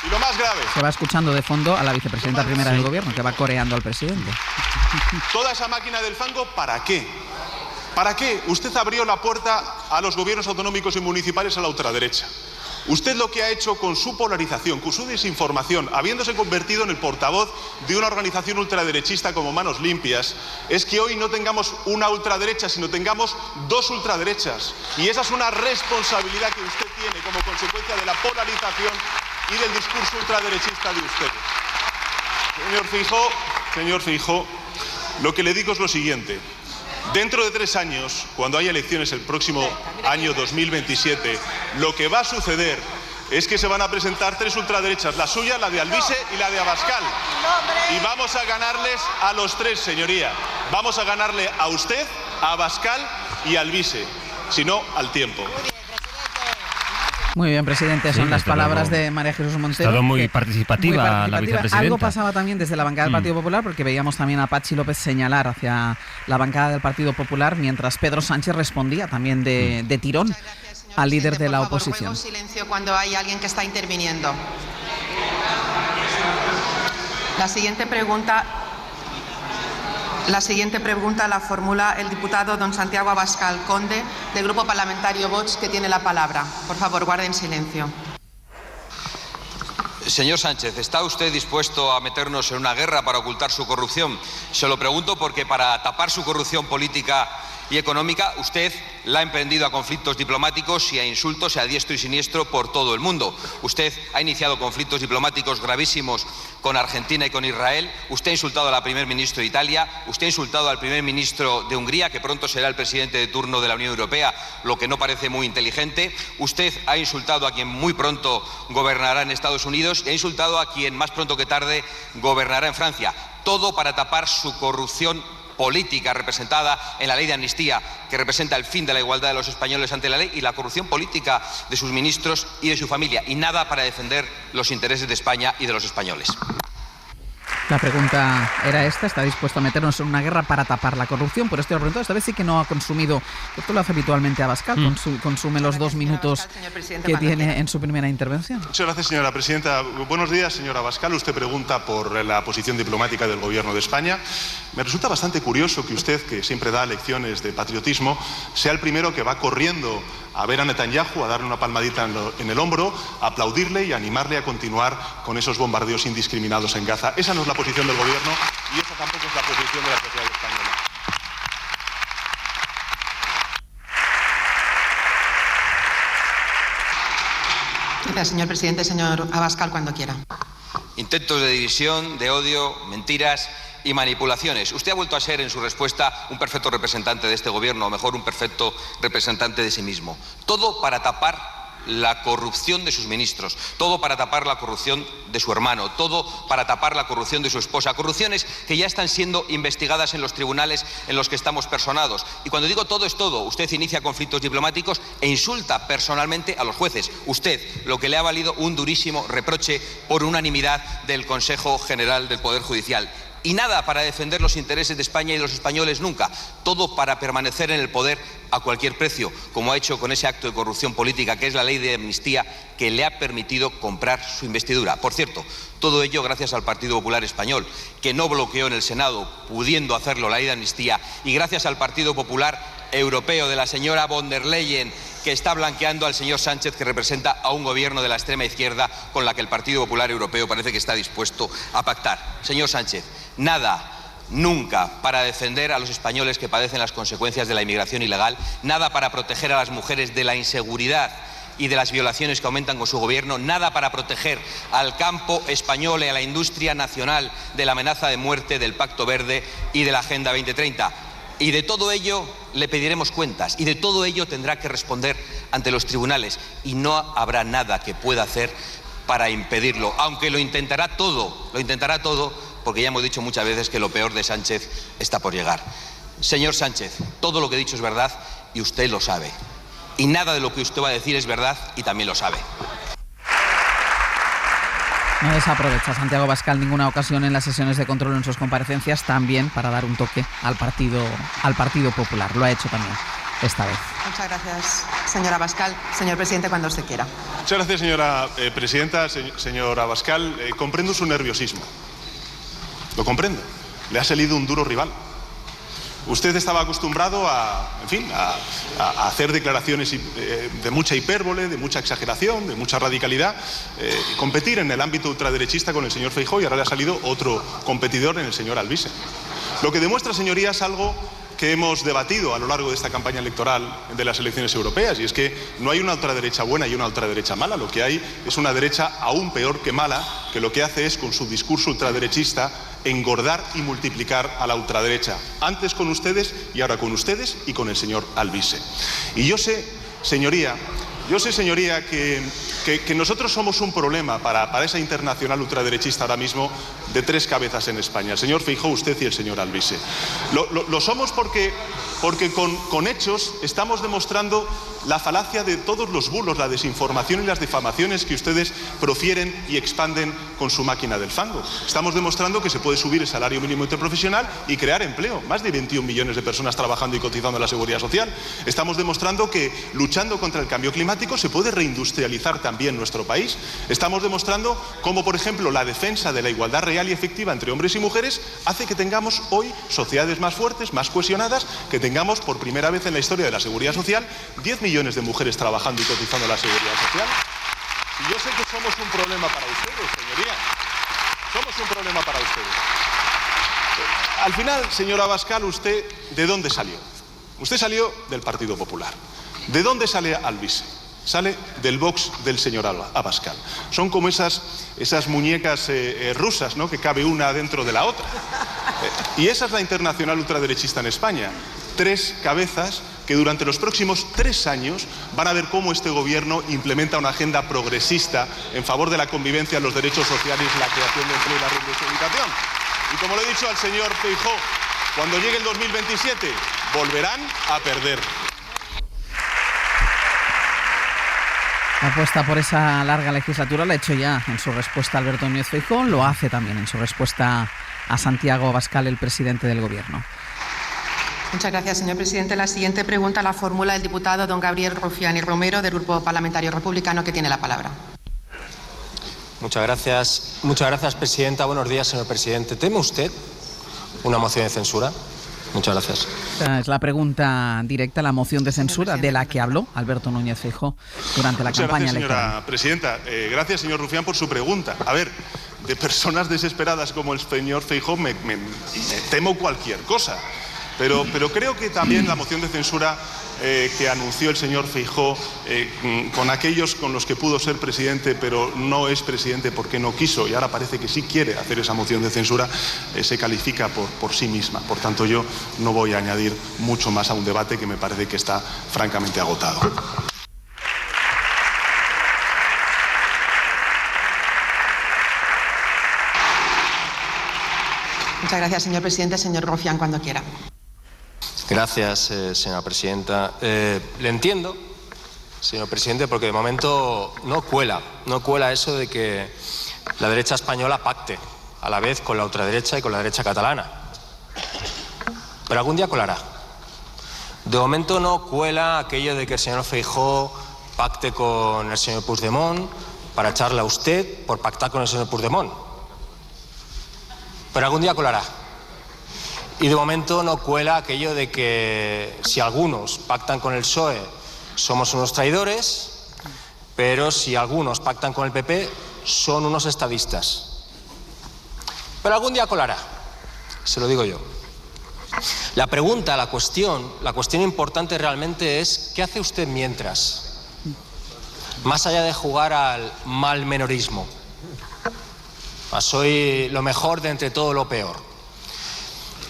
S16: Y lo más grave...
S3: Se va escuchando de fondo a la vicepresidenta primera del gobierno, que va coreando al presidente.
S16: Toda esa máquina del fango, ¿para qué? ¿Para qué? Usted abrió la puerta a los gobiernos autonómicos y municipales a la ultraderecha. Usted lo que ha hecho con su polarización, con su desinformación, habiéndose convertido en el portavoz de una organización ultraderechista como Manos Limpias, es que hoy no tengamos una ultraderecha, sino tengamos 2 ultraderechas. Y esa es una responsabilidad que usted tiene como consecuencia de la polarización y del discurso ultraderechista de ustedes. Señor Feijóo, lo que le digo es lo siguiente. Dentro de 3 años, cuando haya elecciones el próximo año 2027, lo que va a suceder es que se van a presentar 3 ultraderechas, la suya, la de Alvise y la de Abascal. Y vamos a ganarles a los 3, señoría. Vamos a ganarle a usted, a Abascal y Alvise, sino al tiempo.
S3: Muy bien, presidente. Son las palabras de María Jesús Montero.
S14: Ha estado muy participativa la vicepresidenta.
S3: Algo pasaba también desde la bancada del Partido Popular, porque veíamos también a Patxi López señalar hacia la bancada del Partido Popular, mientras Pedro Sánchez respondía también de tirón al líder de la oposición.
S15: Por favor, ruego silencio cuando hay alguien que está interviniendo. La siguiente pregunta la formula el diputado don Santiago Abascal Conde, del Grupo Parlamentario Vox, que tiene la palabra. Por favor, guarden silencio.
S17: Señor Sánchez, ¿está usted dispuesto a meternos en una guerra para ocultar su corrupción? Se lo pregunto porque para tapar su corrupción política y económica, usted la ha emprendido a conflictos diplomáticos y a insultos a diestro y siniestro por todo el mundo. Usted ha iniciado conflictos diplomáticos gravísimos con Argentina y con Israel. Usted ha insultado a la primer ministra de Italia. Usted ha insultado al primer ministro de Hungría, que pronto será el presidente de turno de la Unión Europea, lo que no parece muy inteligente. Usted ha insultado a quien muy pronto gobernará en Estados Unidos y ha insultado a quien más pronto que tarde gobernará en Francia. Todo para tapar su corrupción política representada en la ley de amnistía, que representa el fin de la igualdad de los españoles ante la ley, y la corrupción política de sus ministros y de su familia, y nada para defender los intereses de España y de los españoles.
S3: La pregunta era esta: ¿está dispuesto a meternos en una guerra para tapar la corrupción? Por esto lo pregunto. Esta vez sí que no ha consumido, esto lo hace habitualmente Abascal, consume los 2 minutos que tiene en su primera intervención.
S16: Muchas gracias, señora presidenta. Buenos días, señora Abascal. Usted pregunta por la posición diplomática del Gobierno de España. Me resulta bastante curioso que usted, que siempre da lecciones de patriotismo, sea el primero que va corriendo a ver a Netanyahu, a darle una palmadita en el hombro, a aplaudirle y a animarle a continuar con esos bombardeos indiscriminados en Gaza. Esa no es la posición del Gobierno y esa tampoco es la posición de la sociedad española.
S15: Gracias, señor presidente. Señor Abascal, cuando quiera.
S17: Intentos de división, de odio, mentiras y manipulaciones. Usted ha vuelto a ser en su respuesta un perfecto representante de este gobierno, o mejor, un perfecto representante de sí mismo. Todo para tapar la corrupción de sus ministros, todo para tapar la corrupción de su hermano, todo para tapar la corrupción de su esposa. Corrupciones que ya están siendo investigadas en los tribunales en los que estamos personados. Y cuando digo todo es todo, usted inicia conflictos diplomáticos e insulta personalmente a los jueces. Usted, lo que le ha valido un durísimo reproche por unanimidad del Consejo General del Poder Judicial. Y nada para defender los intereses de España y de los españoles nunca. Todo para permanecer en el poder a cualquier precio, como ha hecho con ese acto de corrupción política que es la ley de amnistía, que le ha permitido comprar su investidura. Por cierto, todo ello gracias al Partido Popular Español, que no bloqueó en el Senado, pudiendo hacerlo la ley de amnistía, y gracias al Partido Popular Europeo de la señora von der Leyen, que está blanqueando al señor Sánchez, que representa a un gobierno de la extrema izquierda con la que el Partido Popular Europeo parece que está dispuesto a pactar. Señor Sánchez, nada, nunca para defender a los españoles que padecen las consecuencias de la inmigración ilegal, nada para proteger a las mujeres de la inseguridad y de las violaciones que aumentan con su gobierno, nada para proteger al campo español y a la industria nacional de la amenaza de muerte del Pacto Verde y de la Agenda 2030. Y de todo ello le pediremos cuentas, y de todo ello tendrá que responder ante los tribunales, y no habrá nada que pueda hacer para impedirlo, aunque lo intentará todo, porque ya hemos dicho muchas veces que lo peor de Sánchez está por llegar. Señor Sánchez, todo lo que he dicho es verdad y usted lo sabe. Y nada de lo que usted va a decir es verdad y también lo sabe.
S3: No desaprovecha Santiago Abascal ninguna ocasión en las sesiones de control en sus comparecencias, también para dar un toque al Partido Popular. Lo ha hecho también esta vez.
S15: Muchas gracias, señora Abascal. Señor presidente, cuando usted quiera.
S16: Muchas gracias, señora presidenta. Señor Abascal, comprendo su nerviosismo. Lo comprendo. Le ha salido un duro rival. Usted estaba acostumbrado a hacer declaraciones de mucha hipérbole, de mucha exageración, de mucha radicalidad, competir en el ámbito ultraderechista con el señor Feijóo, y ahora le ha salido otro competidor en el señor Alvise. Lo que demuestra, señorías, algo que hemos debatido a lo largo de esta campaña electoral de las elecciones europeas, y es que no hay una ultraderecha buena y una ultraderecha mala. Lo que hay es una derecha aún peor que mala, que lo que hace es, con su discurso ultraderechista, engordar y multiplicar a la ultraderecha, antes con ustedes y ahora con ustedes y con el señor Alvise. Y yo sé, señoría, Yo sé, señoría, que nosotros somos un problema para esa internacional ultraderechista ahora mismo de 3 cabezas en España, el señor Feijóo, usted y el señor Alvise. Lo somos porque con hechos estamos demostrando la falacia de todos los bulos, la desinformación y las difamaciones que ustedes profieren y expanden con su máquina del fango. Estamos demostrando que se puede subir el salario mínimo interprofesional y crear empleo. Más de 21 millones de personas trabajando y cotizando en la Seguridad Social. Estamos demostrando que luchando contra el cambio climático se puede reindustrializar también nuestro país. Estamos demostrando cómo, por ejemplo, la defensa de la igualdad real y efectiva entre hombres y mujeres hace que tengamos hoy sociedades más fuertes, más cohesionadas, que tengamos por primera vez en la historia de la Seguridad Social 10 millones de mujeres trabajando y cotizando en la Seguridad Social. Y yo sé que somos un problema para ustedes, señoría. Somos un problema para ustedes. Al final, señor Abascal, ¿usted de dónde salió? Usted salió del Partido Popular. ¿De dónde sale Alvise? Sale del Vox del señor Abascal. Son como esas muñecas rusas, ¿no?, que cabe una dentro de la otra. Y esa es la internacional ultraderechista en España. 3 cabezas que durante los próximos 3 años van a ver cómo este gobierno implementa una agenda progresista en favor de la convivencia, los derechos sociales, la creación de empleo y la reindustrialización. Y como le he dicho al señor Feijóo, cuando llegue el 2027 volverán a perder.
S3: La apuesta por esa larga legislatura la ha hecho ya en su respuesta a Alberto Núñez Feijóo, lo hace también en su respuesta a Santiago Abascal, el presidente del Gobierno.
S15: Muchas gracias, señor presidente. La siguiente pregunta la formula el diputado don Gabriel Rufián y Romero, del Grupo Parlamentario Republicano, que tiene la palabra.
S18: Muchas gracias, presidenta. Buenos días, señor presidente. ¿Teme usted una moción de censura? Muchas gracias.
S3: Esta es la pregunta directa, la moción de censura de la que habló Alberto Núñez Feijóo durante la campaña electoral.
S16: Señora presidenta. Gracias, señor Rufián, por su pregunta. A ver, de personas desesperadas como el señor Feijóo me temo cualquier cosa. Pero creo que también la moción de censura que anunció el señor Feijóo con aquellos con los que pudo ser presidente, pero no es presidente porque no quiso, y ahora parece que sí quiere hacer esa moción de censura, se califica por sí misma. Por tanto, yo no voy a añadir mucho más a un debate que me parece que está francamente agotado.
S15: Muchas gracias, señor presidente. Señor Rufián, cuando quiera.
S18: Gracias, señora presidenta. Le entiendo, señor presidente, porque de momento no cuela eso de que la derecha española pacte a la vez con la ultraderecha y con la derecha catalana. Pero algún día colará. De momento no cuela aquello de que el señor Feijóo pacte con el señor Puigdemont para echarle a usted por pactar con el señor Puigdemont. Pero algún día colará. Y de momento no cuela aquello de que si algunos pactan con el PSOE somos unos traidores, pero si algunos pactan con el PP son unos estadistas. Pero algún día colará, se lo digo yo. La pregunta, la cuestión importante realmente es ¿qué hace usted mientras? Más allá de jugar al mal menorismo. Soy lo mejor de entre todo lo peor.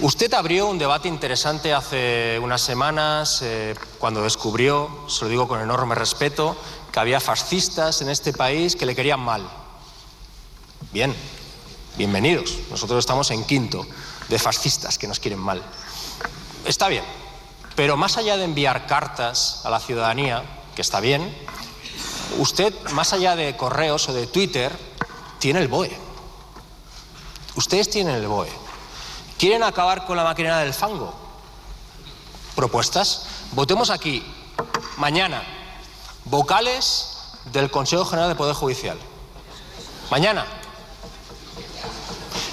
S18: Usted abrió un debate interesante hace unas semanas cuando descubrió, se lo digo con enorme respeto, que había fascistas en este país que le querían mal. Bien, bienvenidos. Nosotros estamos en quinto de fascistas que nos quieren mal. Está bien, pero más allá de enviar cartas a la ciudadanía, que está bien, usted, más allá de correos o de Twitter, tiene el BOE. Ustedes tienen el BOE. ¿Quieren acabar con la maquinaria del fango? ¿Propuestas? Votemos aquí, mañana, vocales del Consejo General del Poder Judicial. Mañana.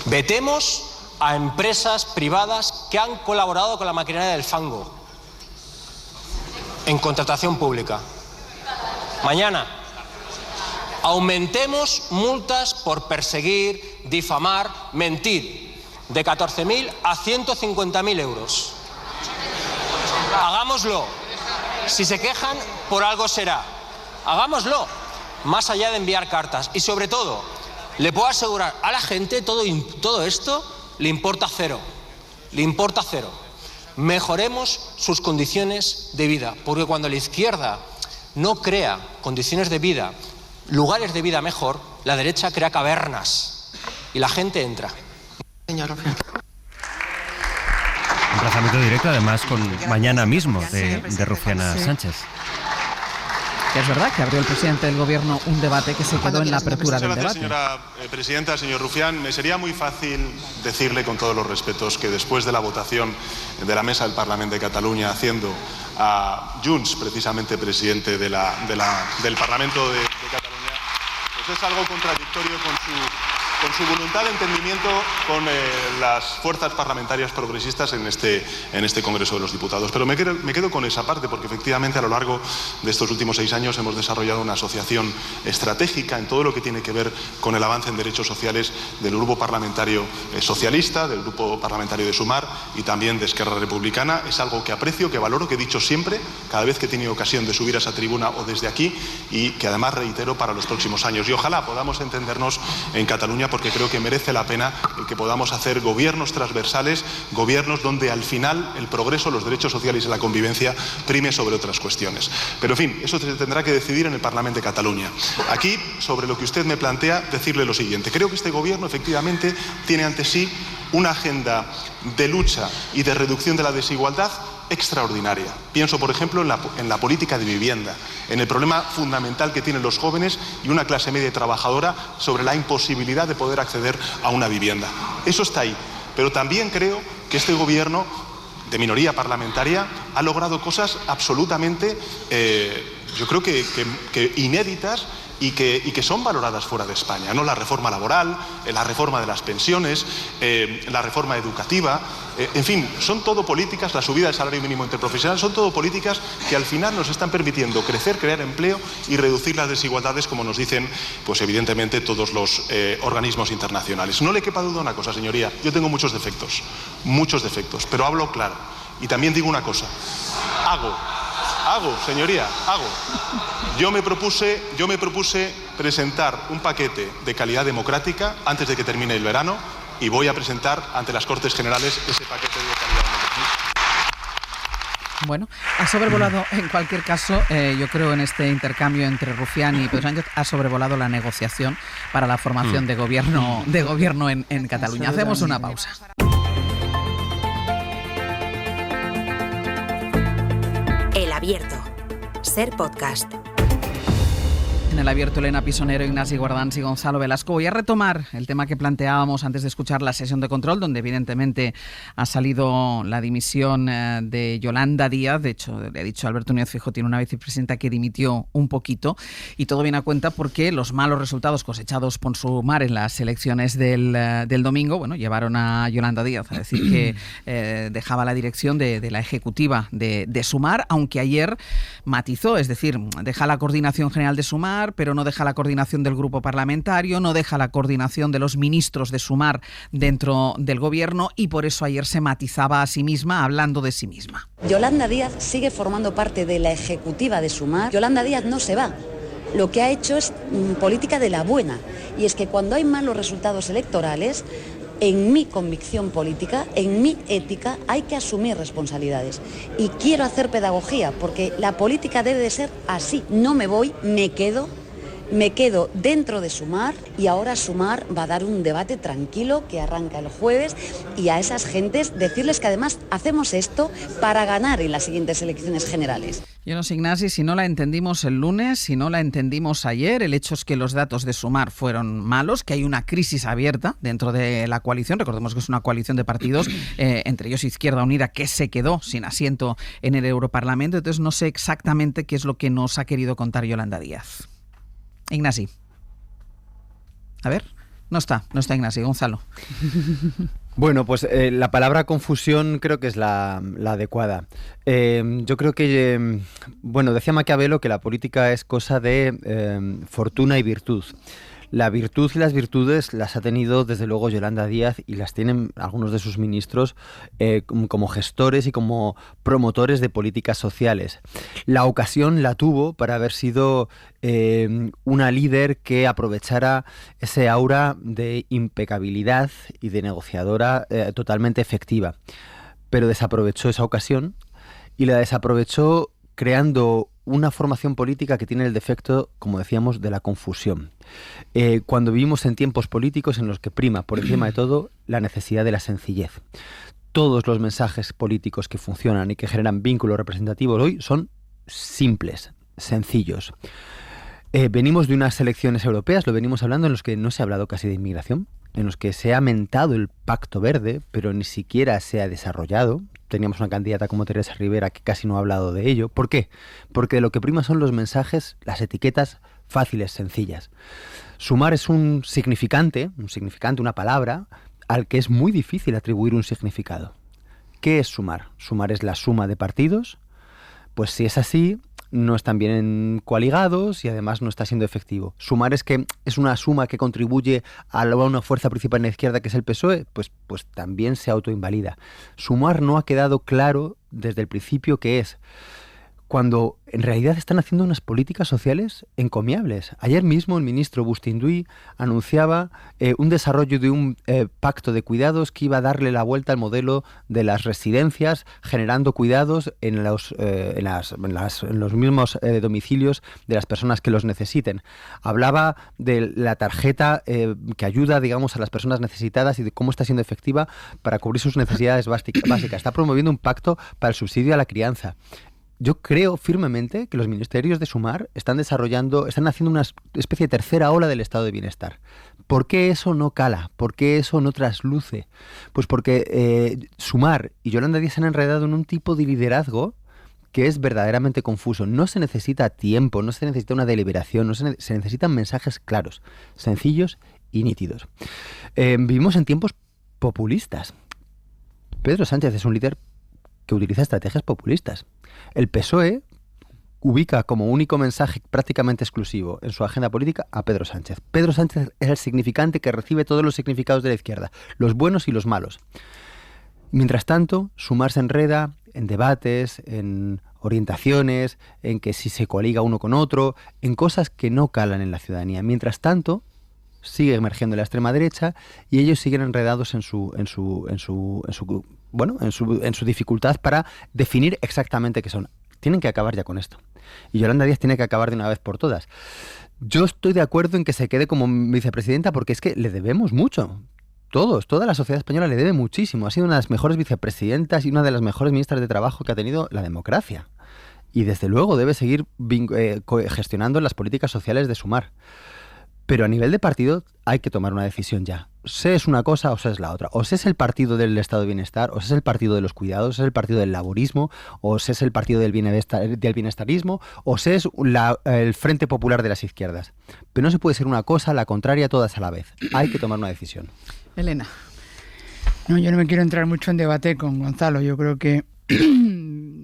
S18: Vetemos a empresas privadas que han colaborado con la maquinaria del fango en contratación pública. Mañana. Aumentemos multas por perseguir, difamar, mentir, de 14.000 a 150.000 euros. Hagámoslo. Si se quejan, por algo será. Hagámoslo. Más allá de enviar cartas. Y sobre todo, le puedo asegurar a la gente todo esto le importa cero. Le importa cero. Mejoremos sus condiciones de vida. Porque cuando la izquierda no crea condiciones de vida, lugares de vida mejor, la derecha crea cavernas y la gente entra.
S15: Señor.
S14: Emplazamiento directo, además, con mañana mismo de Rufiana Sánchez.
S3: Que es verdad que abrió el presidente del Gobierno un debate que se quedó en la apertura del debate.
S16: Señora presidenta, señor Rufián, me sería muy fácil decirle, con todos los respetos, que después de la votación de la mesa del Parlamento de Cataluña, haciendo a Junts precisamente presidente del Parlamento de Cataluña, pues es algo contradictorio con su voluntad de entendimiento con las fuerzas parlamentarias progresistas en este Congreso de los Diputados. Pero me quedo con esa parte, porque efectivamente a lo largo de estos últimos 6 años hemos desarrollado una asociación estratégica en todo lo que tiene que ver con el avance en derechos sociales del Grupo Parlamentario Socialista, del Grupo Parlamentario de Sumar y también de Esquerra Republicana. Es algo que aprecio, que valoro, que he dicho siempre, cada vez que he tenido ocasión de subir a esa tribuna o desde aquí, y que además reitero para los próximos años. Y ojalá podamos entendernos en Cataluña, porque creo que merece la pena que podamos hacer gobiernos transversales, gobiernos donde al final el progreso, los derechos sociales y la convivencia prime sobre otras cuestiones. Pero en fin, eso se tendrá que decidir en el Parlamento de Cataluña. Aquí, sobre lo que usted me plantea, decirle lo siguiente. Creo que este gobierno efectivamente tiene ante sí una agenda de lucha y de reducción de la desigualdad extraordinaria. Pienso, por ejemplo, en la política de vivienda, en el problema fundamental que tienen los jóvenes y una clase media trabajadora sobre la imposibilidad de poder acceder a una vivienda. Eso está ahí. Pero también creo que este gobierno de minoría parlamentaria ha logrado cosas absolutamente, yo creo que inéditas, y que son valoradas fuera de España, ¿no? La reforma laboral, la reforma de las pensiones, la reforma educativa, en fin, son todo políticas, la subida del salario mínimo interprofesional, son todo políticas que al final nos están permitiendo crecer, crear empleo y reducir las desigualdades, como nos dicen, pues evidentemente, todos los organismos internacionales. No le quepa duda una cosa, señoría, yo tengo muchos defectos, pero hablo claro. Y también digo una cosa, señoría, Yo me propuse presentar un paquete de calidad democrática antes de que termine el verano, y voy a presentar ante las Cortes Generales ese paquete de calidad democrática.
S3: Bueno, ha sobrevolado, en cualquier caso, yo creo, en este intercambio entre Rufián y Pedro Sánchez, ha sobrevolado la negociación para la formación de gobierno en Cataluña. Hacemos una pausa.
S2: El Abierto. Ser Podcast.
S3: En El Abierto, Elena Pisonero, Ignasi Guardans y Gonzalo Velasco. Voy a retomar el tema que planteábamos antes de escuchar la sesión de control, donde evidentemente ha salido la dimisión de Yolanda Díaz. De hecho, le ha dicho Alberto Núñez Feijóo, tiene una vicepresidenta que dimitió un poquito, y todo viene a cuenta porque los malos resultados cosechados por Sumar en las elecciones del domingo, bueno, llevaron a Yolanda Díaz a decir que dejaba la dirección de la ejecutiva de Sumar, aunque ayer matizó, es decir, deja la coordinación general de Sumar, pero no deja la coordinación del grupo parlamentario, no deja la coordinación de los ministros de Sumar dentro del gobierno, y por eso ayer se matizaba a sí misma, hablando de sí misma.
S11: Yolanda Díaz sigue formando parte de la ejecutiva de Sumar. Yolanda Díaz no se va. Lo que ha hecho es política de la buena, y es que cuando hay malos resultados electorales, en mi convicción política, en mi ética, hay que asumir responsabilidades. Y quiero hacer pedagogía, porque la política debe de ser así. No me voy, me quedo dentro de Sumar, y ahora Sumar va a dar un debate tranquilo que arranca el jueves, y a esas gentes decirles que además hacemos esto para ganar en las siguientes elecciones generales.
S3: Yo no sé, Ignasi, si no la entendimos el lunes, si no la entendimos ayer. El hecho es que los datos de Sumar fueron malos, que hay una crisis abierta dentro de la coalición. Recordemos que es una coalición de partidos, entre ellos Izquierda Unida, que se quedó sin asiento en el Europarlamento. Entonces no sé exactamente qué es lo que nos ha querido contar Yolanda Díaz. Ignasi. A ver, no está Ignasi. Gonzalo.
S6: Bueno, pues la palabra confusión creo que es la adecuada. Yo creo que, decía Maquiavelo que la política es cosa de fortuna y virtud. La virtud y las virtudes las ha tenido desde luego Yolanda Díaz, y las tienen algunos de sus ministros como gestores y como promotores de políticas sociales. La ocasión la tuvo para haber sido una líder que aprovechara ese aura de impecabilidad y de negociadora totalmente efectiva. Pero desaprovechó esa ocasión, y la desaprovechó creando una formación política que tiene el defecto, como decíamos, de la confusión. Cuando vivimos en tiempos políticos en los que prima, por encima de todo, la necesidad de la sencillez. Todos los mensajes políticos que funcionan y que generan vínculos representativos hoy son simples, sencillos. Venimos de unas elecciones europeas, lo venimos hablando, en los que no se ha hablado casi de inmigración, en los que se ha mentado el Pacto Verde, pero ni siquiera se ha desarrollado. Teníamos una candidata como Teresa Rivera que casi no ha hablado de ello. ¿Por qué? Porque lo que prima son los mensajes, las etiquetas fáciles, sencillas. Sumar es un significante, una palabra, al que es muy difícil atribuir un significado. ¿Qué es sumar? Sumar es la suma de partidos. Pues si es así, no están bien coaligados y además no está siendo efectivo. Sumar es que es una suma que contribuye a una fuerza principal en la izquierda, que es el PSOE, pues también se autoinvalida. Sumar no ha quedado claro desde el principio qué es, cuando en realidad están haciendo unas políticas sociales encomiables. Ayer mismo el ministro Bustinduy anunciaba un desarrollo de un pacto de cuidados que iba a darle la vuelta al modelo de las residencias, generando cuidados en los mismos domicilios de las personas que los necesiten. Hablaba de la tarjeta que ayuda, digamos, a las personas necesitadas y de cómo está siendo efectiva para cubrir sus necesidades básicas. Está promoviendo un pacto para el subsidio a la crianza. Yo creo firmemente que los ministerios de Sumar están haciendo una especie de tercera ola del estado de bienestar. ¿Por qué eso no cala? ¿Por qué eso no trasluce? Pues porque Sumar y Yolanda Díaz se han enredado en un tipo de liderazgo que es verdaderamente confuso. No se necesita tiempo, no se necesita una deliberación, se necesitan mensajes claros, sencillos y nítidos. Vivimos en tiempos populistas. Pedro Sánchez es un líder que utiliza estrategias populistas. El PSOE ubica como único mensaje prácticamente exclusivo en su agenda política a Pedro Sánchez. Pedro Sánchez es el significante que recibe todos los significados de la izquierda, los buenos y los malos. Mientras tanto, Sumar se enreda en debates, en orientaciones, en que si se coaliga uno con otro, en cosas que no calan en la ciudadanía. Mientras tanto, sigue emergiendo la extrema derecha y ellos siguen enredados en su dificultad para definir exactamente qué son. Tienen que acabar ya con esto. Y Yolanda Díaz tiene que acabar de una vez por todas. Yo estoy de acuerdo en que se quede como vicepresidenta porque es que le debemos mucho. Toda la sociedad española le debe muchísimo. Ha sido una de las mejores vicepresidentas y una de las mejores ministras de trabajo que ha tenido la democracia. Y desde luego debe seguir gestionando las políticas sociales de Sumar. Pero a nivel de partido hay que tomar una decisión ya. Se es una cosa o se es la otra. O se es el partido del estado de bienestar, o se es el partido de los cuidados, o se es el partido del laborismo, o se es el partido del bienestarismo, o se es el Frente Popular de las izquierdas. Pero no se puede ser una cosa, la contraria, todas a la vez. Hay que tomar una decisión.
S3: Elena.
S5: No, yo no me quiero entrar mucho en debate con Gonzalo. Yo creo que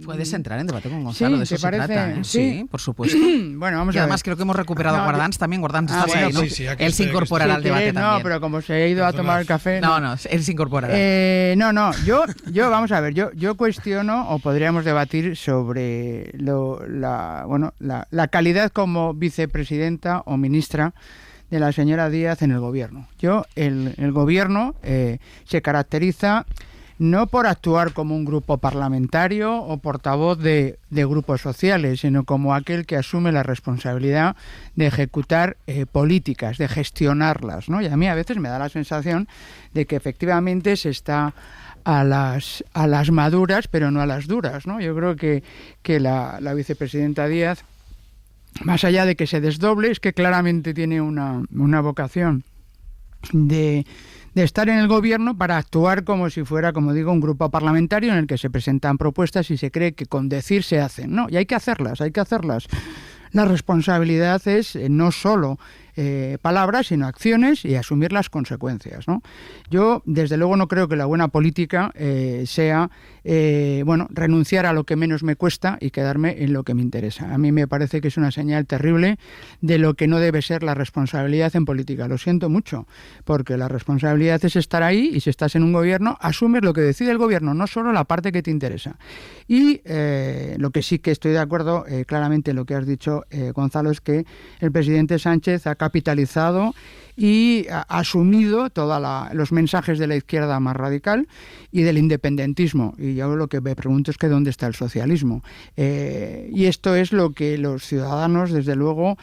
S3: puedes entrar en debate con Gonzalo,
S5: sí,
S3: de eso se trata, ¿eh? Sí, por supuesto.
S5: Bueno, vamos
S3: y
S5: a
S3: además
S5: ver.
S3: creo que hemos recuperado a Guardans también. Guardans está ahí, ¿no?
S9: Sí,
S3: Él se incorporará al debate también.
S5: No, pero como se ha ido a tomar el café...
S3: No, él se incorporará.
S5: Yo vamos a ver, yo cuestiono, o podríamos debatir sobre la calidad como vicepresidenta o ministra de la señora Díaz en el gobierno. El gobierno se caracteriza no por actuar como un grupo parlamentario o portavoz de grupos sociales, sino como aquel que asume la responsabilidad de ejecutar políticas, de gestionarlas, ¿no? Y a mí a veces me da la sensación de que efectivamente se está a las maduras, pero no a las duras, ¿no? Yo creo que la vicepresidenta Díaz, más allá de que se desdoble, es que claramente tiene una vocación de estar en el gobierno para actuar como si fuera, como digo, un grupo parlamentario en el que se presentan propuestas y se cree que con decir se hacen. No, y hay que hacerlas. La responsabilidad es no solo palabras, sino acciones y asumir las consecuencias, ¿no? Yo, desde luego, no creo que la buena política sea renunciar a lo que menos me cuesta y quedarme en lo que me interesa. A mí me parece que es una señal terrible de lo que no debe ser la responsabilidad en política. Lo siento mucho, porque la responsabilidad es estar ahí y si estás en un gobierno, asumes lo que decide el gobierno, no solo la parte que te interesa. Y lo que sí que estoy de acuerdo claramente en lo que has dicho, Gonzalo, es que el presidente Sánchez ha capitalizado y ha asumido todos los mensajes de la izquierda más radical y del independentismo. Y yo lo que me pregunto es que ¿dónde está el socialismo? Y esto es lo que los ciudadanos, desde luego,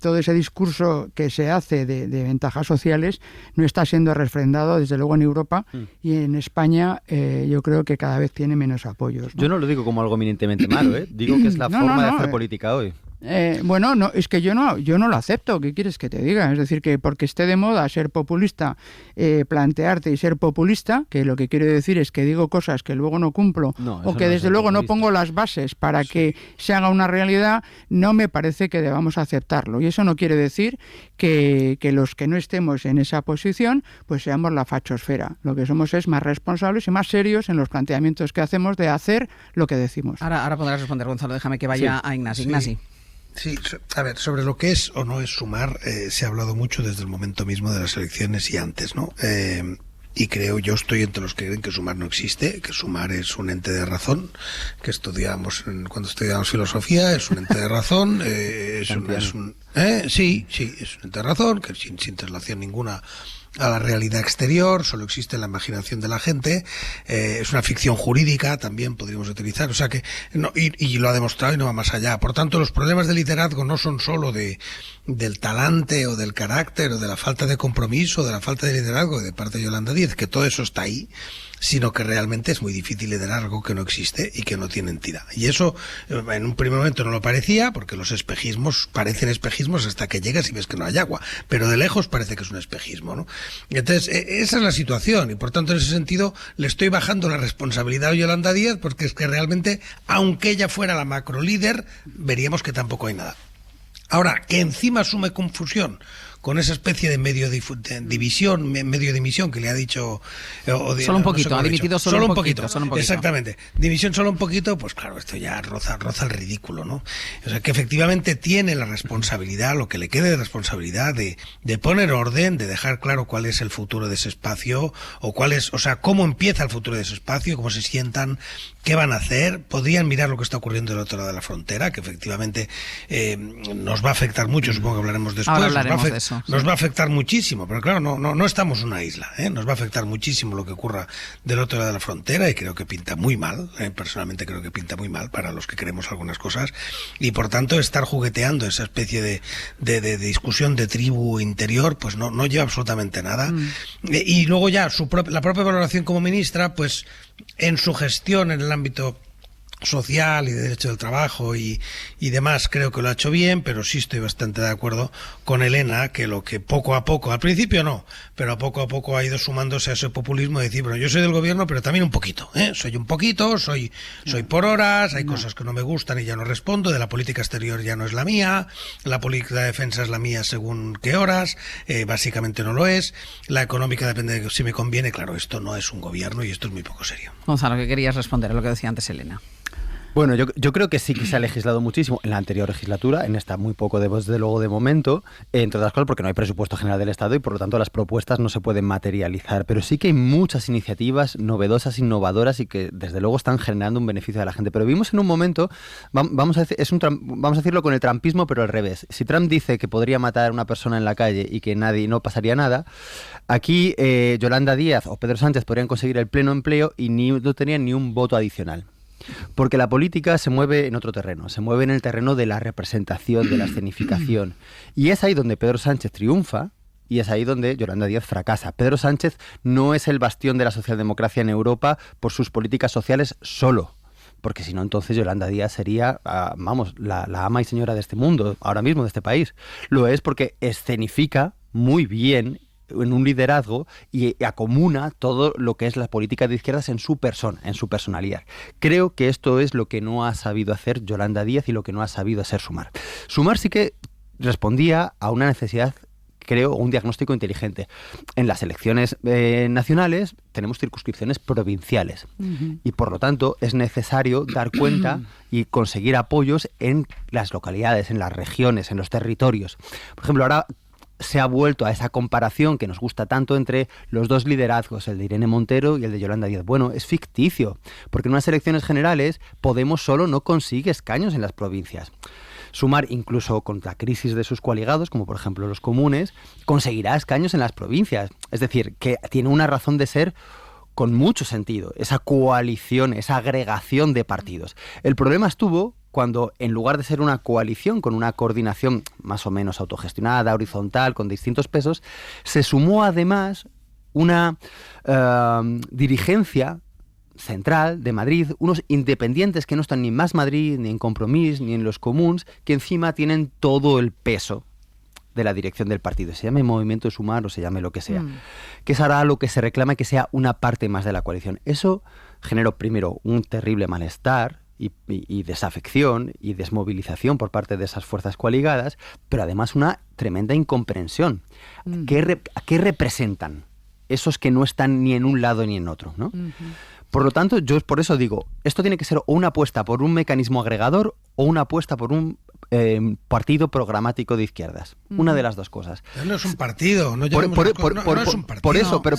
S5: todo ese discurso que se hace de ventajas sociales no está siendo refrendado, desde luego, en Europa, y en España yo creo que cada vez tiene menos apoyos, ¿no?
S6: Yo no lo digo como algo eminentemente malo, digo que es la forma de hacer política hoy.
S5: Bueno, no, es que yo no lo acepto. ¿Qué quieres que te diga? Es decir, que porque esté de moda ser populista, plantearte y ser populista, que lo que quiero decir es que digo cosas que luego no cumplo, o que desde luego no pongo las bases para que se haga una realidad, no me parece que debamos aceptarlo. Y eso no quiere decir que los que no estemos en esa posición, pues seamos la fachosfera. Lo que somos es más responsables y más serios en los planteamientos que hacemos de hacer lo que decimos.
S3: Ahora podrás responder, Gonzalo. Déjame que vaya a Ignasi. Ignasi.
S9: Sí, a ver, sobre lo que es o no es sumar, se ha hablado mucho desde el momento mismo de las elecciones y antes, ¿no? Y yo estoy entre los que creen que sumar no existe, que sumar es un ente de razón, que estudiamos cuando estudiamos filosofía, es un ente de razón, es un ente de razón, que sin traslación ninguna a la realidad exterior, solo existe en la imaginación de la gente, es una ficción jurídica, también podríamos utilizar, o sea que y lo ha demostrado y no va más allá. Por tanto, los problemas de liderazgo no son solo del talante o del carácter o de la falta de compromiso, de la falta de liderazgo de parte de Yolanda Díaz, que todo eso está ahí, sino que realmente es muy difícil liderar algo que no existe y que no tiene entidad. Y eso en un primer momento no lo parecía, porque los espejismos parecen espejismos hasta que llegas y ves que no hay agua, pero de lejos parece que es un espejismo, ¿no? Entonces, esa es la situación, y por tanto en ese sentido le estoy bajando la responsabilidad a Yolanda Díaz, porque es que realmente, aunque ella fuera la macro líder, veríamos que tampoco hay nada. Ahora, que encima asume confusión con esa especie de medio dimisión que le ha dicho...
S3: Solo un poquito, ha dimitido solo un poquito.
S9: Exactamente. Dimisión solo un poquito, pues claro, esto ya roza el ridículo, ¿no? O sea, que efectivamente tiene la responsabilidad, lo que le quede de responsabilidad, de poner orden, de dejar claro cuál es el futuro de ese espacio, cómo empieza el futuro de ese espacio, cómo se sientan, qué van a hacer. Podrían mirar lo que está ocurriendo del otro lado de la frontera, que efectivamente nos va a afectar mucho, supongo que hablaremos después.
S3: Ahora hablaremos de eso.
S9: Nos va a afectar muchísimo, pero claro, no estamos en una isla, nos va a afectar muchísimo lo que ocurra del otro lado de la frontera, y creo que pinta muy mal, personalmente creo que pinta muy mal para los que queremos algunas cosas, y por tanto estar jugueteando esa especie de discusión de tribu interior, pues no lleva absolutamente nada. Y luego ya la propia valoración como ministra, pues en su gestión en el ámbito social y de derecho del trabajo y demás, creo que lo ha hecho bien, pero sí estoy bastante de acuerdo con Elena, que lo que poco a poco, al principio no, pero poco a poco ha ido sumándose a ese populismo de decir, bueno, yo soy del gobierno, pero también un poquito, soy un poquito, soy por horas, hay cosas que no me gustan y ya no respondo, de la política exterior ya no es la mía, la política de defensa es la mía según qué horas, básicamente no lo es, la económica depende de si me conviene. Claro, esto no es un gobierno y esto es muy poco serio.
S3: Gonzalo, ¿qué querías responder a lo que decía antes Elena?
S6: Bueno, yo creo que sí que se ha legislado muchísimo en la anterior legislatura, en esta muy poco, desde luego, de momento, entre otras cosas porque no hay presupuesto general del Estado y por lo tanto las propuestas no se pueden materializar, pero sí que hay muchas iniciativas novedosas, innovadoras y que desde luego están generando un beneficio a la gente. Pero vivimos en un momento, vamos a decirlo con el trumpismo, pero al revés. Si Trump dice que podría matar a una persona en la calle y que no pasaría nada, aquí Yolanda Díaz o Pedro Sánchez podrían conseguir el pleno empleo y no tenían ni un voto adicional. Porque la política se mueve en otro terreno, se mueve en el terreno de la representación, de la escenificación. Y es ahí donde Pedro Sánchez triunfa y es ahí donde Yolanda Díaz fracasa. Pedro Sánchez no es el bastión de la socialdemocracia en Europa por sus políticas sociales solo. Porque si no, entonces Yolanda Díaz sería, la ama y señora de este mundo, ahora mismo de este país. Lo es porque escenifica muy bien en un liderazgo y acomuna todo lo que es la política de izquierdas en su persona, en su personalidad. Creo que esto es lo que no ha sabido hacer Yolanda Díaz y lo que no ha sabido hacer Sumar. Sumar sí que respondía a una necesidad, creo, un diagnóstico inteligente. En las elecciones nacionales tenemos circunscripciones provinciales y por lo tanto es necesario dar cuenta y conseguir apoyos en las localidades, en las regiones, en los territorios. Por ejemplo, ahora se ha vuelto a esa comparación que nos gusta tanto entre los dos liderazgos, el de Irene Montero y el de Yolanda Díaz. Bueno, es ficticio, porque en unas elecciones generales Podemos solo no consigue escaños en las provincias. Sumar, incluso con la crisis de sus coaligados, como por ejemplo los comunes, conseguirá escaños en las provincias. Es decir, que tiene una razón de ser con mucho sentido, esa coalición, esa agregación de partidos. El problema estuvo cuando, en lugar de ser una coalición con una coordinación más o menos autogestionada, horizontal, con distintos pesos, se sumó además una dirigencia central de Madrid, unos independientes que no están ni en Más Madrid, ni en Compromís, ni en los comuns, que encima tienen todo el peso de la dirección del partido, se llame Movimiento Sumar o se llame lo que sea, que es ahora lo que se reclama que sea una parte más de la coalición. Eso generó primero un terrible malestar y desafección y desmovilización por parte de esas fuerzas coaligadas, pero además una tremenda incomprensión. ¿Qué representan esos que no están ni en un lado ni en otro, ¿no? Por lo tanto, yo por eso digo, esto tiene que ser o una apuesta por un mecanismo agregador o una apuesta por un partido programático de izquierdas. Una de las dos cosas.
S9: No es un partido, no es un partido.
S6: Por eso, pero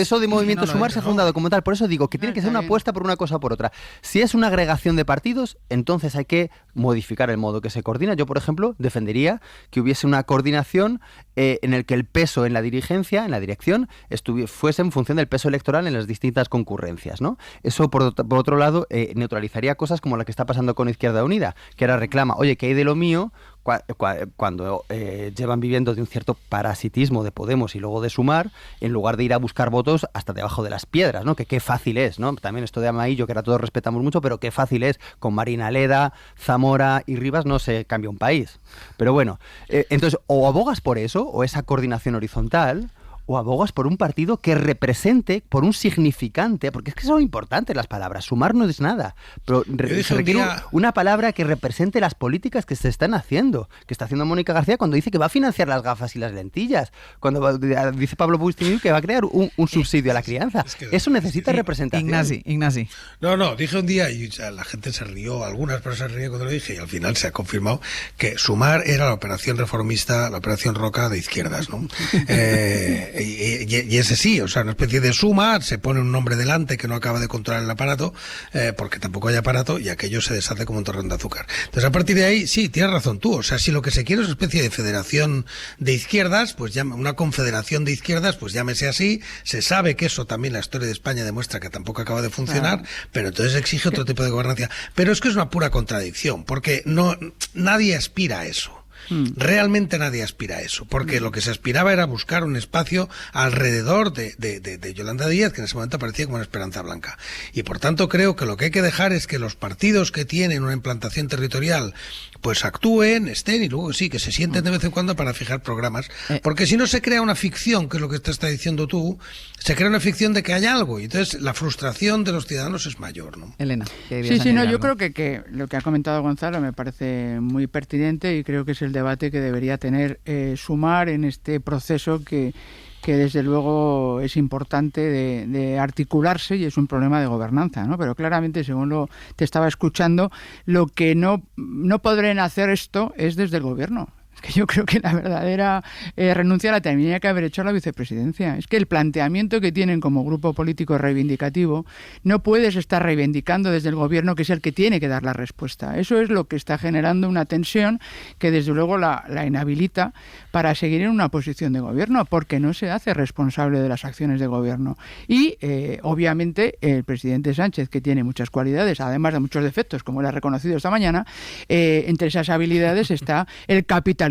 S6: eso de Movimiento Sumar se ha fundado como tal. Por eso digo que tiene que ser una apuesta por una cosa o por otra. Si es una agregación de partidos, entonces hay que modificar el modo que se coordina. Yo, por ejemplo, defendería que hubiese una coordinación en el que el peso en la dirigencia, en la dirección, fuese en función del peso electoral en las distintas concurrencias, ¿no? Eso, por otro lado, neutralizaría cosas como la que está pasando con Izquierda Unida, que ahora reclama, oye, que hay de lo mío, cuando llevan viviendo de un cierto parasitismo de Podemos y luego de Sumar, en lugar de ir a buscar votos hasta debajo de las piedras, ¿no? Que qué fácil es, ¿no? También esto de Amaillo, que ahora todos respetamos mucho, pero qué fácil es, con Marina Leda, Zamora y Rivas no se cambia un país. Pero bueno, entonces, o abogas por eso, o esa coordinación horizontal, o abogas por un partido que represente, por un significante, porque es que son importantes las palabras. Sumar no es nada, pero se requiere una palabra que represente las políticas que se están haciendo, que está haciendo Mónica García cuando dice que va a financiar las gafas y las lentillas, cuando dice Pablo Puigdemont que va a crear un subsidio a la crianza. Eso necesita representación.
S3: Ignasi.
S9: No, dije un día, y la gente se rió, algunas personas se rieron cuando lo dije, y al final se ha confirmado que Sumar era la operación reformista, la operación Roca de izquierdas, ¿no? Y ese sí, o sea, una especie de suma, se pone un nombre delante que no acaba de controlar el aparato, porque tampoco hay aparato, y aquello se deshace como un torrón de azúcar. Entonces, a partir de ahí, sí, tienes razón tú, o sea, si lo que se quiere es una especie de federación de izquierdas, pues una confederación de izquierdas, pues llámese así, se sabe que eso también la historia de España demuestra que tampoco acaba de funcionar, pero entonces exige otro tipo de gobernancia. Pero es que es una pura contradicción, porque nadie aspira a eso. Realmente nadie aspira a eso, porque lo que se aspiraba era buscar un espacio alrededor de Yolanda Díaz, que en ese momento aparecía como una esperanza blanca. Y por tanto creo que lo que hay que dejar es que los partidos que tienen una implantación territorial pues actúen, estén y luego sí, que se sienten de vez en cuando para fijar programas, porque si no se crea una ficción, que es lo que te está diciendo tú, se crea una ficción de que hay algo, y entonces la frustración de los ciudadanos es mayor, ¿no?
S3: Elena,
S5: yo creo que lo que ha comentado Gonzalo me parece muy pertinente y creo que es el debate que debería tener Sumar en este proceso que desde luego es importante de articularse y es un problema de gobernanza, ¿no? Pero claramente, según te estaba escuchando, lo que no podrán hacer esto es desde el gobierno. Que yo creo que la verdadera renuncia la tendría que haber hecho la vicepresidencia. Es que el planteamiento que tienen como grupo político reivindicativo no puedes estar reivindicando desde el gobierno, que es el que tiene que dar la respuesta. Eso es lo que está generando una tensión que desde luego la inhabilita para seguir en una posición de gobierno, porque no se hace responsable de las acciones de gobierno. Y obviamente el presidente Sánchez, que tiene muchas cualidades, además de muchos defectos, como él ha reconocido esta mañana, entre esas habilidades está el capitalizar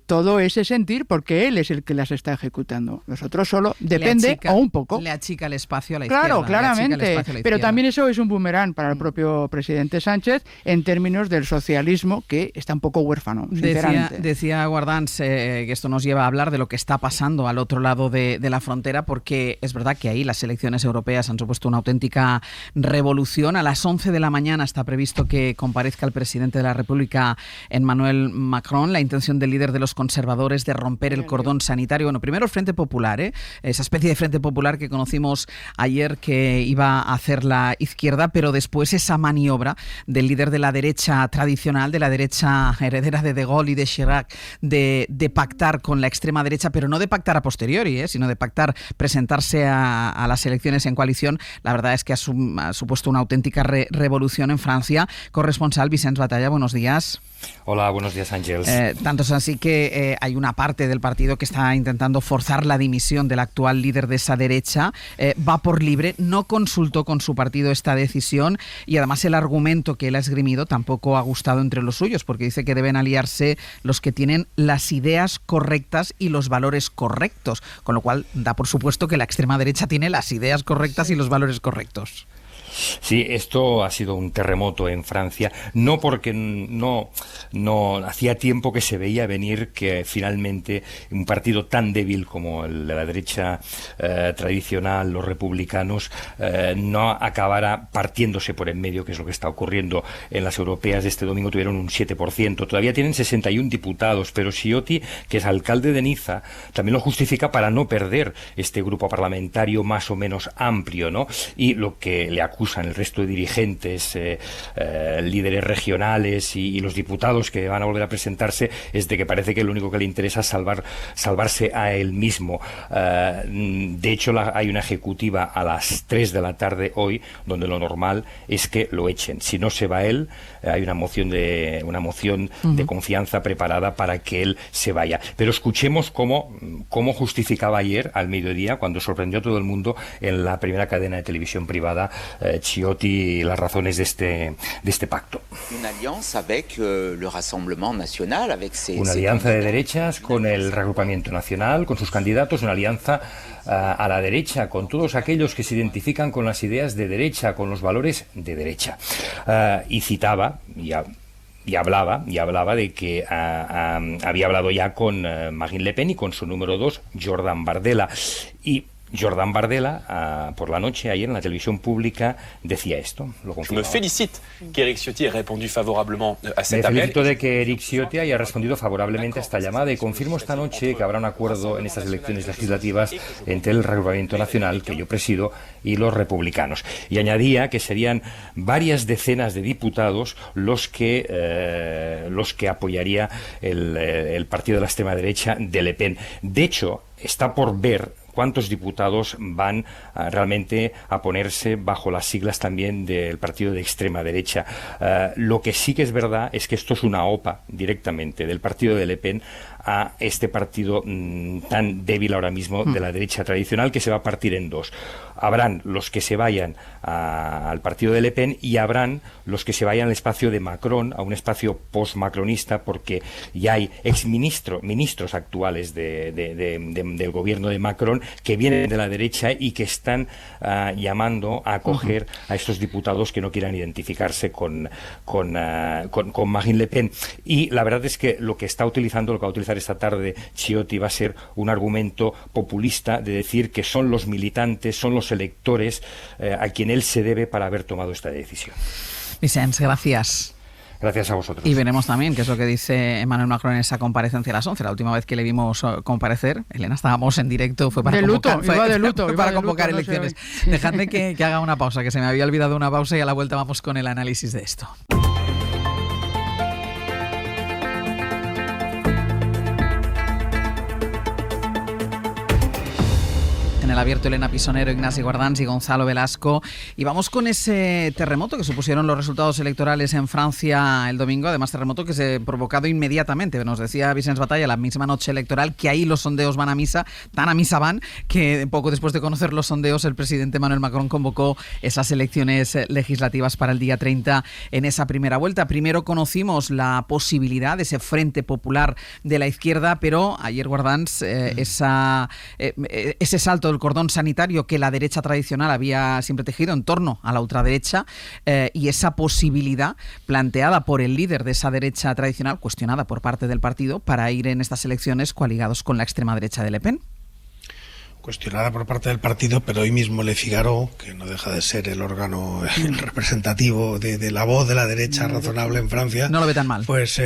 S5: todo ese sentir, porque él es el que las está ejecutando. Nosotros solo depende o un poco.
S3: Le achica el espacio a la izquierda.
S5: Claro, claramente. Pero también eso es un boomerang para el propio presidente Sánchez en términos del socialismo, que está un poco huérfano, sinceramente.
S3: Decía Guardans que esto nos lleva a hablar de lo que está pasando al otro lado de la frontera, porque es verdad que ahí las elecciones europeas han supuesto una auténtica revolución. A las 11 de la mañana está previsto que comparezca el presidente de la República, Emmanuel Macron. La intención intención del líder de los conservadores de romper el cordón sanitario. Bueno, primero el Frente Popular, esa especie de Frente Popular que conocimos ayer que iba a hacer la izquierda, pero después esa maniobra del líder de la derecha tradicional, de la derecha heredera de Gaulle y de Chirac, de pactar con la extrema derecha, pero no de pactar a posteriori, sino de pactar, presentarse a las elecciones en coalición. La verdad es que ha supuesto una auténtica revolución en Francia. Corresponsal Vicens Batalla, buenos días.
S19: Hola, buenos días, Ángels.
S3: Tanto es así que hay una parte del partido que está intentando forzar la dimisión del actual líder de esa derecha. Va por libre, no consultó con su partido esta decisión y además el argumento que él ha esgrimido tampoco ha gustado entre los suyos, porque dice que deben aliarse los que tienen las ideas correctas y los valores correctos, con lo cual da por supuesto que la extrema derecha tiene las ideas correctas y los valores correctos.
S19: Sí, esto ha sido un terremoto en Francia, no porque no hacía tiempo que se veía venir que finalmente un partido tan débil como el de la derecha tradicional, los republicanos, no acabara partiéndose por en medio, que es lo que está ocurriendo en las europeas de este domingo. Tuvieron un 7%, todavía tienen 61 diputados, pero Ciotti, que es alcalde de Niza, también lo justifica para no perder este grupo parlamentario más o menos amplio, ¿no? Y lo que le acusan el resto de dirigentes, líderes regionales y los diputados que van a volver a presentarse es de que parece que lo único que le interesa es salvarse a él mismo. De hecho, hay una ejecutiva a las 3 de la tarde hoy, donde lo normal es que lo echen. Si no se va él, hay una moción de confianza preparada para que él se vaya. Pero escuchemos cómo justificaba ayer al mediodía, cuando sorprendió a todo el mundo en la primera cadena de televisión privada, Ciotti, las razones de este pacto.
S20: Una alianza
S19: de derechas con el reagrupamiento nacional, con sus candidatos, una alianza a la derecha, con todos aquellos que se identifican con las ideas de derecha, con los valores de derecha. Y citaba, y hablaba de que había hablado ya con Marine Le Pen y con su número 2, Jordan Bardella. Y Jordan Bardella, por la noche, ayer en la televisión pública, decía esto.
S21: Me felicito que Eric Ciotti haya respondido favorablemente a
S19: Me felicito de que Eric Ciotti haya respondido favorablemente a esta llamada y confirmo esta noche que habrá un acuerdo en estas elecciones legislativas entre el reagrupamiento nacional, que yo presido, y los republicanos. Y añadía que serían varias decenas de diputados los que apoyaría el partido de la extrema derecha de Le Pen. De hecho, está por ver cuántos diputados van realmente a ponerse bajo las siglas también del partido de extrema derecha. Lo que sí que es verdad es que esto es una OPA directamente del partido de Le Pen a este partido tan débil ahora mismo de la derecha tradicional, que se va a partir en dos. Habrán los que se vayan al partido de Le Pen y habrán los que se vayan al espacio de Macron, a un espacio post-macronista, porque ya hay ministros actuales del gobierno de Macron que vienen de la derecha y que están llamando a acoger a estos diputados que no quieran identificarse con Marine Le Pen. Y la verdad es que lo que va a utilizar esta tarde Ciotti va a ser un argumento populista de decir que son los militantes, son los electores a quien él se debe para haber tomado esta decisión.
S3: Vicens, gracias.
S19: Gracias a vosotros.
S3: Y veremos también qué es lo que dice Emmanuel Macron en esa comparecencia a las 11. La última vez que le vimos comparecer, Elena, estábamos en directo, fue para convocar elecciones. Dejadme que haga una pausa, que se me había olvidado una pausa, y a la vuelta vamos con el análisis de esto. En el abierto, Elena Pisonero, Ignasi Guardans y Gonzalo Velasco. Y vamos con ese terremoto que supusieron los resultados electorales en Francia el domingo. Además, terremoto que se ha provocado inmediatamente. Nos decía Vicens Batalla la misma noche electoral que ahí los sondeos van a misa, tan a misa van, que poco después de conocer los sondeos, el presidente Emmanuel Macron convocó esas elecciones legislativas para el día 30 en esa primera vuelta. Primero conocimos la posibilidad de ese Frente Popular de la izquierda, pero ayer, Guardans, ese salto del cordón sanitario que la derecha tradicional había siempre tejido en torno a la ultraderecha, y esa posibilidad planteada por el líder de esa derecha tradicional, cuestionada por parte del partido, para ir en estas elecciones coaligados con la extrema derecha de Le Pen.
S9: cuestionada por parte del partido, pero hoy mismo Le Figaro, que no deja de ser el órgano representativo de la voz de la derecha razonable en Francia,
S3: no lo ve tan mal.
S9: Pues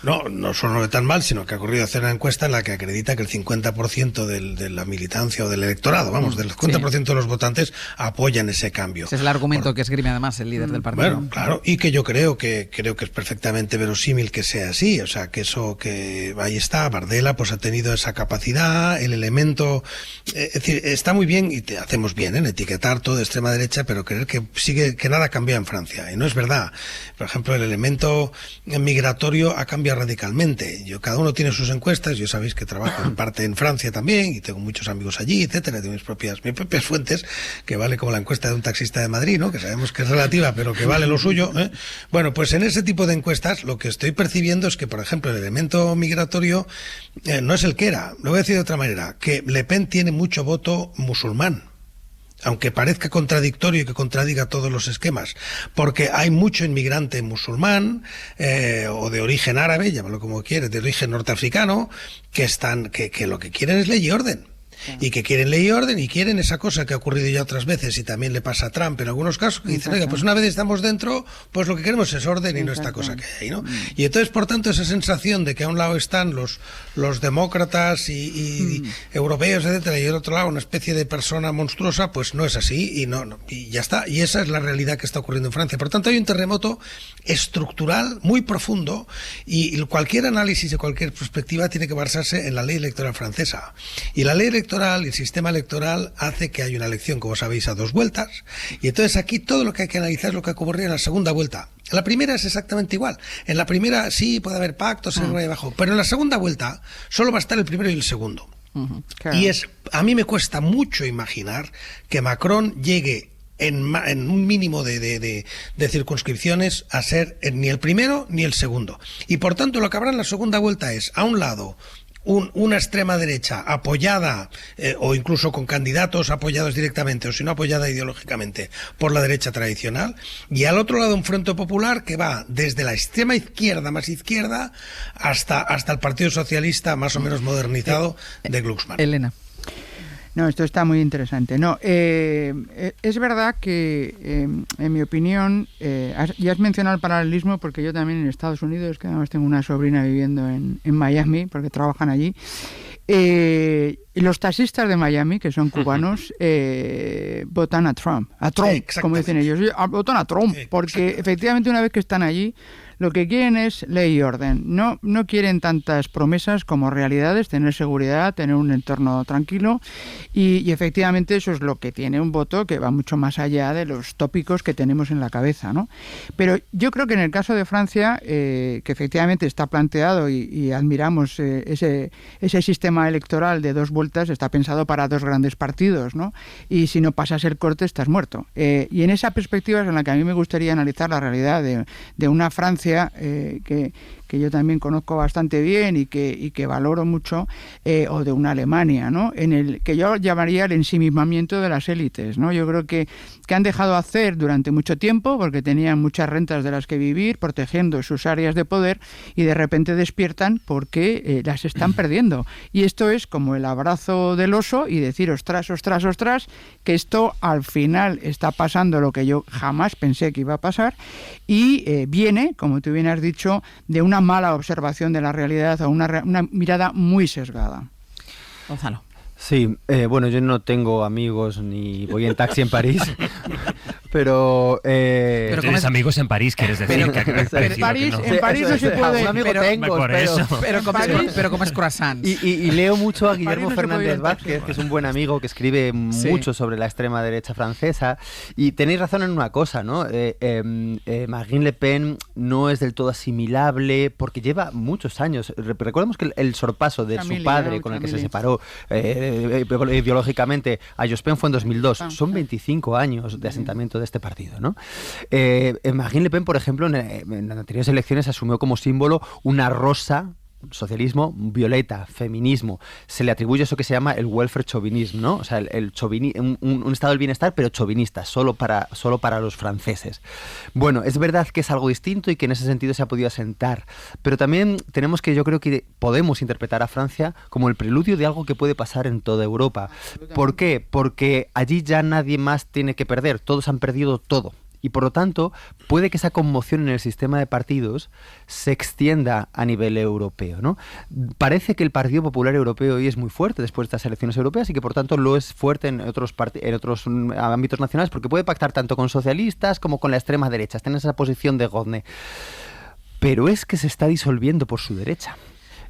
S9: no solo no lo ve tan mal, sino que ha ocurrido a hacer una encuesta en la que acredita que el 50% de la militancia o del electorado, del 50% de los votantes apoyan ese cambio.
S3: Ese es el argumento que esgrime además el líder del partido.
S9: Bueno, claro, y que yo creo que es perfectamente verosímil que sea así, o sea, que ahí está, Bardella pues ha tenido esa capacidad, el elemento, es decir, está muy bien y hacemos bien en etiquetar todo de extrema derecha, pero creer que nada cambia en Francia, y no es verdad. Por ejemplo, el elemento migratorio ha cambiado radicalmente. Cada uno tiene sus encuestas, yo sabéis que trabajo en parte en Francia también y tengo muchos amigos allí, etcétera, tengo mis propias fuentes, que vale como la encuesta de un taxista de Madrid, ¿no? Que sabemos que es relativa, pero que vale lo suyo, ¿eh? Bueno, pues en ese tipo de encuestas lo que estoy percibiendo es que, por ejemplo, el elemento migratorio no es el que era. Lo voy a decir de otra manera, que Le Pen tiene mucho voto musulmán, aunque parezca contradictorio y que contradiga todos los esquemas, porque hay mucho inmigrante musulmán o de origen árabe, llámalo como quieres, de origen norteafricano, que lo que quieren es ley y orden. Y que quieren ley y orden y quieren esa cosa que ha ocurrido ya otras veces y también le pasa a Trump en algunos casos, que dicen, oiga, pues una vez estamos dentro, pues lo que queremos es orden y no esta cosa que hay, ¿no? Y entonces, por tanto, esa sensación de que a un lado están los demócratas y europeos, etcétera, y al otro lado una especie de persona monstruosa, pues no es así y ya está. Y esa es la realidad que está ocurriendo en Francia. Por tanto, hay un terremoto estructural muy profundo y cualquier análisis de cualquier perspectiva tiene que basarse en la ley electoral francesa. Y la ley electoral, el sistema electoral hace que haya una elección, como sabéis, a 2 vueltas, y entonces aquí todo lo que hay que analizar es lo que ocurrió en la segunda vuelta. En la primera es exactamente igual. En la primera sí puede haber pactos arriba y abajo, pero en la segunda vuelta solo va a estar el primero y el segundo. Claro. Y a mí me cuesta mucho imaginar que Macron llegue en un mínimo de circunscripciones a ser ni el primero ni el segundo. Y por tanto lo que habrá en la segunda vuelta es, a un lado, una extrema derecha apoyada o incluso con candidatos apoyados directamente o si no apoyada ideológicamente por la derecha tradicional, y al otro lado un frente popular que va desde la extrema izquierda más izquierda hasta el Partido Socialista más o menos modernizado de Glucksmann.
S3: Elena.
S5: No, esto está muy interesante. No, es verdad que, en mi opinión, ya has mencionado el paralelismo, porque yo también en Estados Unidos, que además tengo una sobrina viviendo en Miami, porque trabajan allí, los taxistas de Miami, que son cubanos, votan a Trump, como dicen ellos, votan a Trump, porque efectivamente una vez que están allí, lo que quieren es ley y orden. No quieren tantas promesas como realidades, tener seguridad, tener un entorno tranquilo, y efectivamente eso es lo que tiene un voto que va mucho más allá de los tópicos que tenemos en la cabeza, ¿no? Pero yo creo que en el caso de Francia, que efectivamente está planteado y admiramos ese sistema electoral de 2 vueltas, está pensado para 2 grandes partidos, ¿no? Y si no pasas el corte estás muerto. Y en esa perspectiva es en la que a mí me gustaría analizar la realidad de una Francia que yo también conozco bastante bien y que valoro mucho, o de una Alemania, ¿no? En el que yo llamaría el ensimismamiento de las élites, ¿no? Yo creo que han dejado hacer durante mucho tiempo porque tenían muchas rentas de las que vivir, protegiendo sus áreas de poder, y de repente despiertan porque las están perdiendo. Y esto es como el abrazo del oso y decir, ostras, que esto al final está pasando lo que yo jamás pensé que iba a pasar, y viene, como tú bien has dicho, de una mala observación de la realidad o una mirada muy sesgada.
S3: Gonzalo.
S6: Sí, bueno, yo no tengo amigos ni voy en taxi en París, pero
S14: tienes amigos en París, quieres decir.
S5: En París no se puede.
S6: Un amigo tengo,
S3: pero comes croissants.
S6: Y leo mucho a Guillermo Fernández Vázquez, que es un buen amigo que escribe mucho sobre la extrema derecha francesa, y tenéis razón en una cosa, ¿no? Marine Le Pen no es del todo asimilable porque lleva muchos años. Recordemos que el sorpaso de su padre, con el que se separó ideológicamente, a Jospin fue en 2002. Son 25 años de asentamiento de este partido, ¿no? Marine Le Pen, por ejemplo, en las anteriores elecciones asumió como símbolo una rosa socialismo, Violeta, feminismo. Se le atribuye eso que se llama el welfare chauvinismo, ¿no? O sea, un estado del bienestar, pero chauvinista, solo para los franceses. Bueno, es verdad que es algo distinto y que en ese sentido se ha podido asentar, pero también yo creo que podemos interpretar a Francia como el preludio de algo que puede pasar en toda Europa. ¿Por qué? Porque allí ya nadie más tiene que perder, todos han perdido todo. Y por lo tanto, puede que esa conmoción en el sistema de partidos se extienda a nivel europeo, ¿no? Parece que el Partido Popular Europeo hoy es muy fuerte después de estas elecciones europeas y que por tanto lo es fuerte en otros ámbitos nacionales, porque puede pactar tanto con socialistas como con la extrema derecha, está en esa posición de gozne. Pero es que se está disolviendo por su derecha.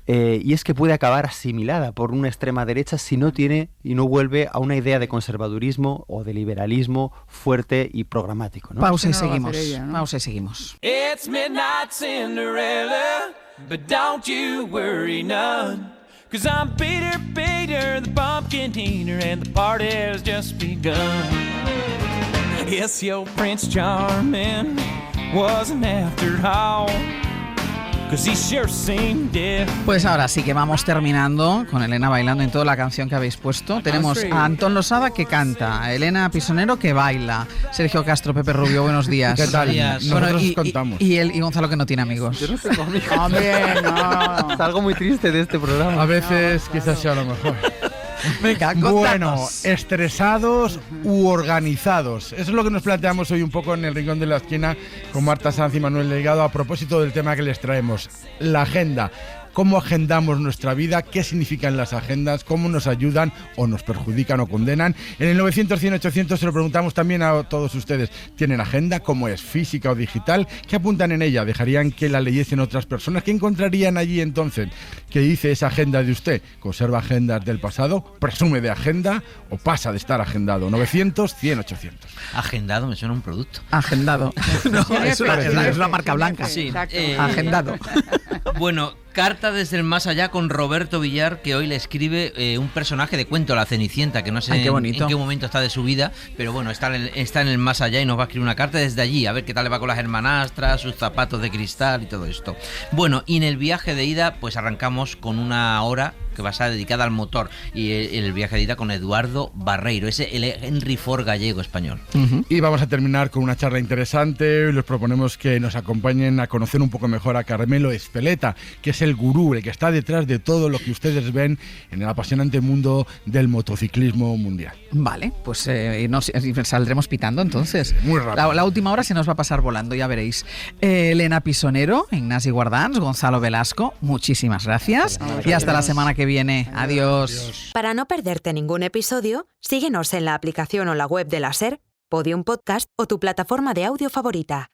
S6: Y es que puede acabar asimilada por una extrema derecha si no tiene y no vuelve a una idea de conservadurismo o de liberalismo fuerte y programático, ¿no?
S3: Pausa y seguimos. Pausa y seguimos.
S20: It's midnight Cinderella, but don't you worry none, 'cause I'm Peter, the pumpkin eater, and the party has just begun. I guess your Prince Charming wasn't after all.
S3: Pues ahora sí que vamos terminando con Elena bailando en toda la canción que habéis puesto. Tenemos a Antón Losada que canta, a Elena Pisonero que baila, Sergio Castro, Pepe Rubio, buenos días.
S22: ¿Qué tal? Nosotros contamos.
S3: Y Gonzalo que no tiene amigos.
S6: Yo no tengo amigos. Es algo muy triste de este programa.
S22: A veces quizás sea lo mejor.
S3: Venga,
S22: bueno, estresados u organizados. Eso es lo que nos planteamos hoy un poco en el Rincón de la Esquina con Marta Sanz y Manuel Delgado a propósito del tema que les traemos, la agenda. ¿Cómo agendamos nuestra vida? ¿Qué significan las agendas? ¿Cómo nos ayudan o nos perjudican o condenan? En el 900-100-800 se lo preguntamos también a todos ustedes. ¿Tienen agenda? ¿Cómo es? ¿Física o digital? ¿Qué apuntan en ella? ¿Dejarían que la leyesen otras personas? ¿Qué encontrarían allí entonces? ¿Qué dice esa agenda de usted? ¿Conserva agendas del pasado? ¿Presume de agenda? ¿O pasa de estar agendado? 900-100-800.
S23: Agendado me suena un producto.
S3: Agendado. No, es una marca blanca.
S23: Sí.
S3: Agendado.
S23: Bueno, carta desde el más allá con Roberto Villar, que hoy le escribe un personaje de cuento, la Cenicienta, que no sé en qué momento está de su vida, pero bueno, está en el más allá y nos va a escribir una carta desde allí, a ver qué tal le va con las hermanastras, sus zapatos de cristal y todo esto. Bueno, y en el viaje de ida, pues arrancamos con una hora que va a estar dedicada al motor, y el viaje de ida con Eduardo Barreiro, el Henry Ford gallego español.
S22: Y vamos a terminar con una charla interesante. Les proponemos que nos acompañen a conocer un poco mejor a Carmelo Espeleta, que es el gurú, el que está detrás de todo lo que ustedes ven en el apasionante mundo del motociclismo mundial.
S3: Vale, pues saldremos pitando entonces.
S22: Muy rápido.
S3: La última hora se nos va a pasar volando, ya veréis. Elena Pisonero, Ignasi Guardans, Gonzalo Velasco, muchísimas gracias. Y hasta la semana que viene. Adiós.
S2: Para no perderte ningún episodio, síguenos en la aplicación o la web de la SER, Podium Podcast o tu plataforma de audio favorita.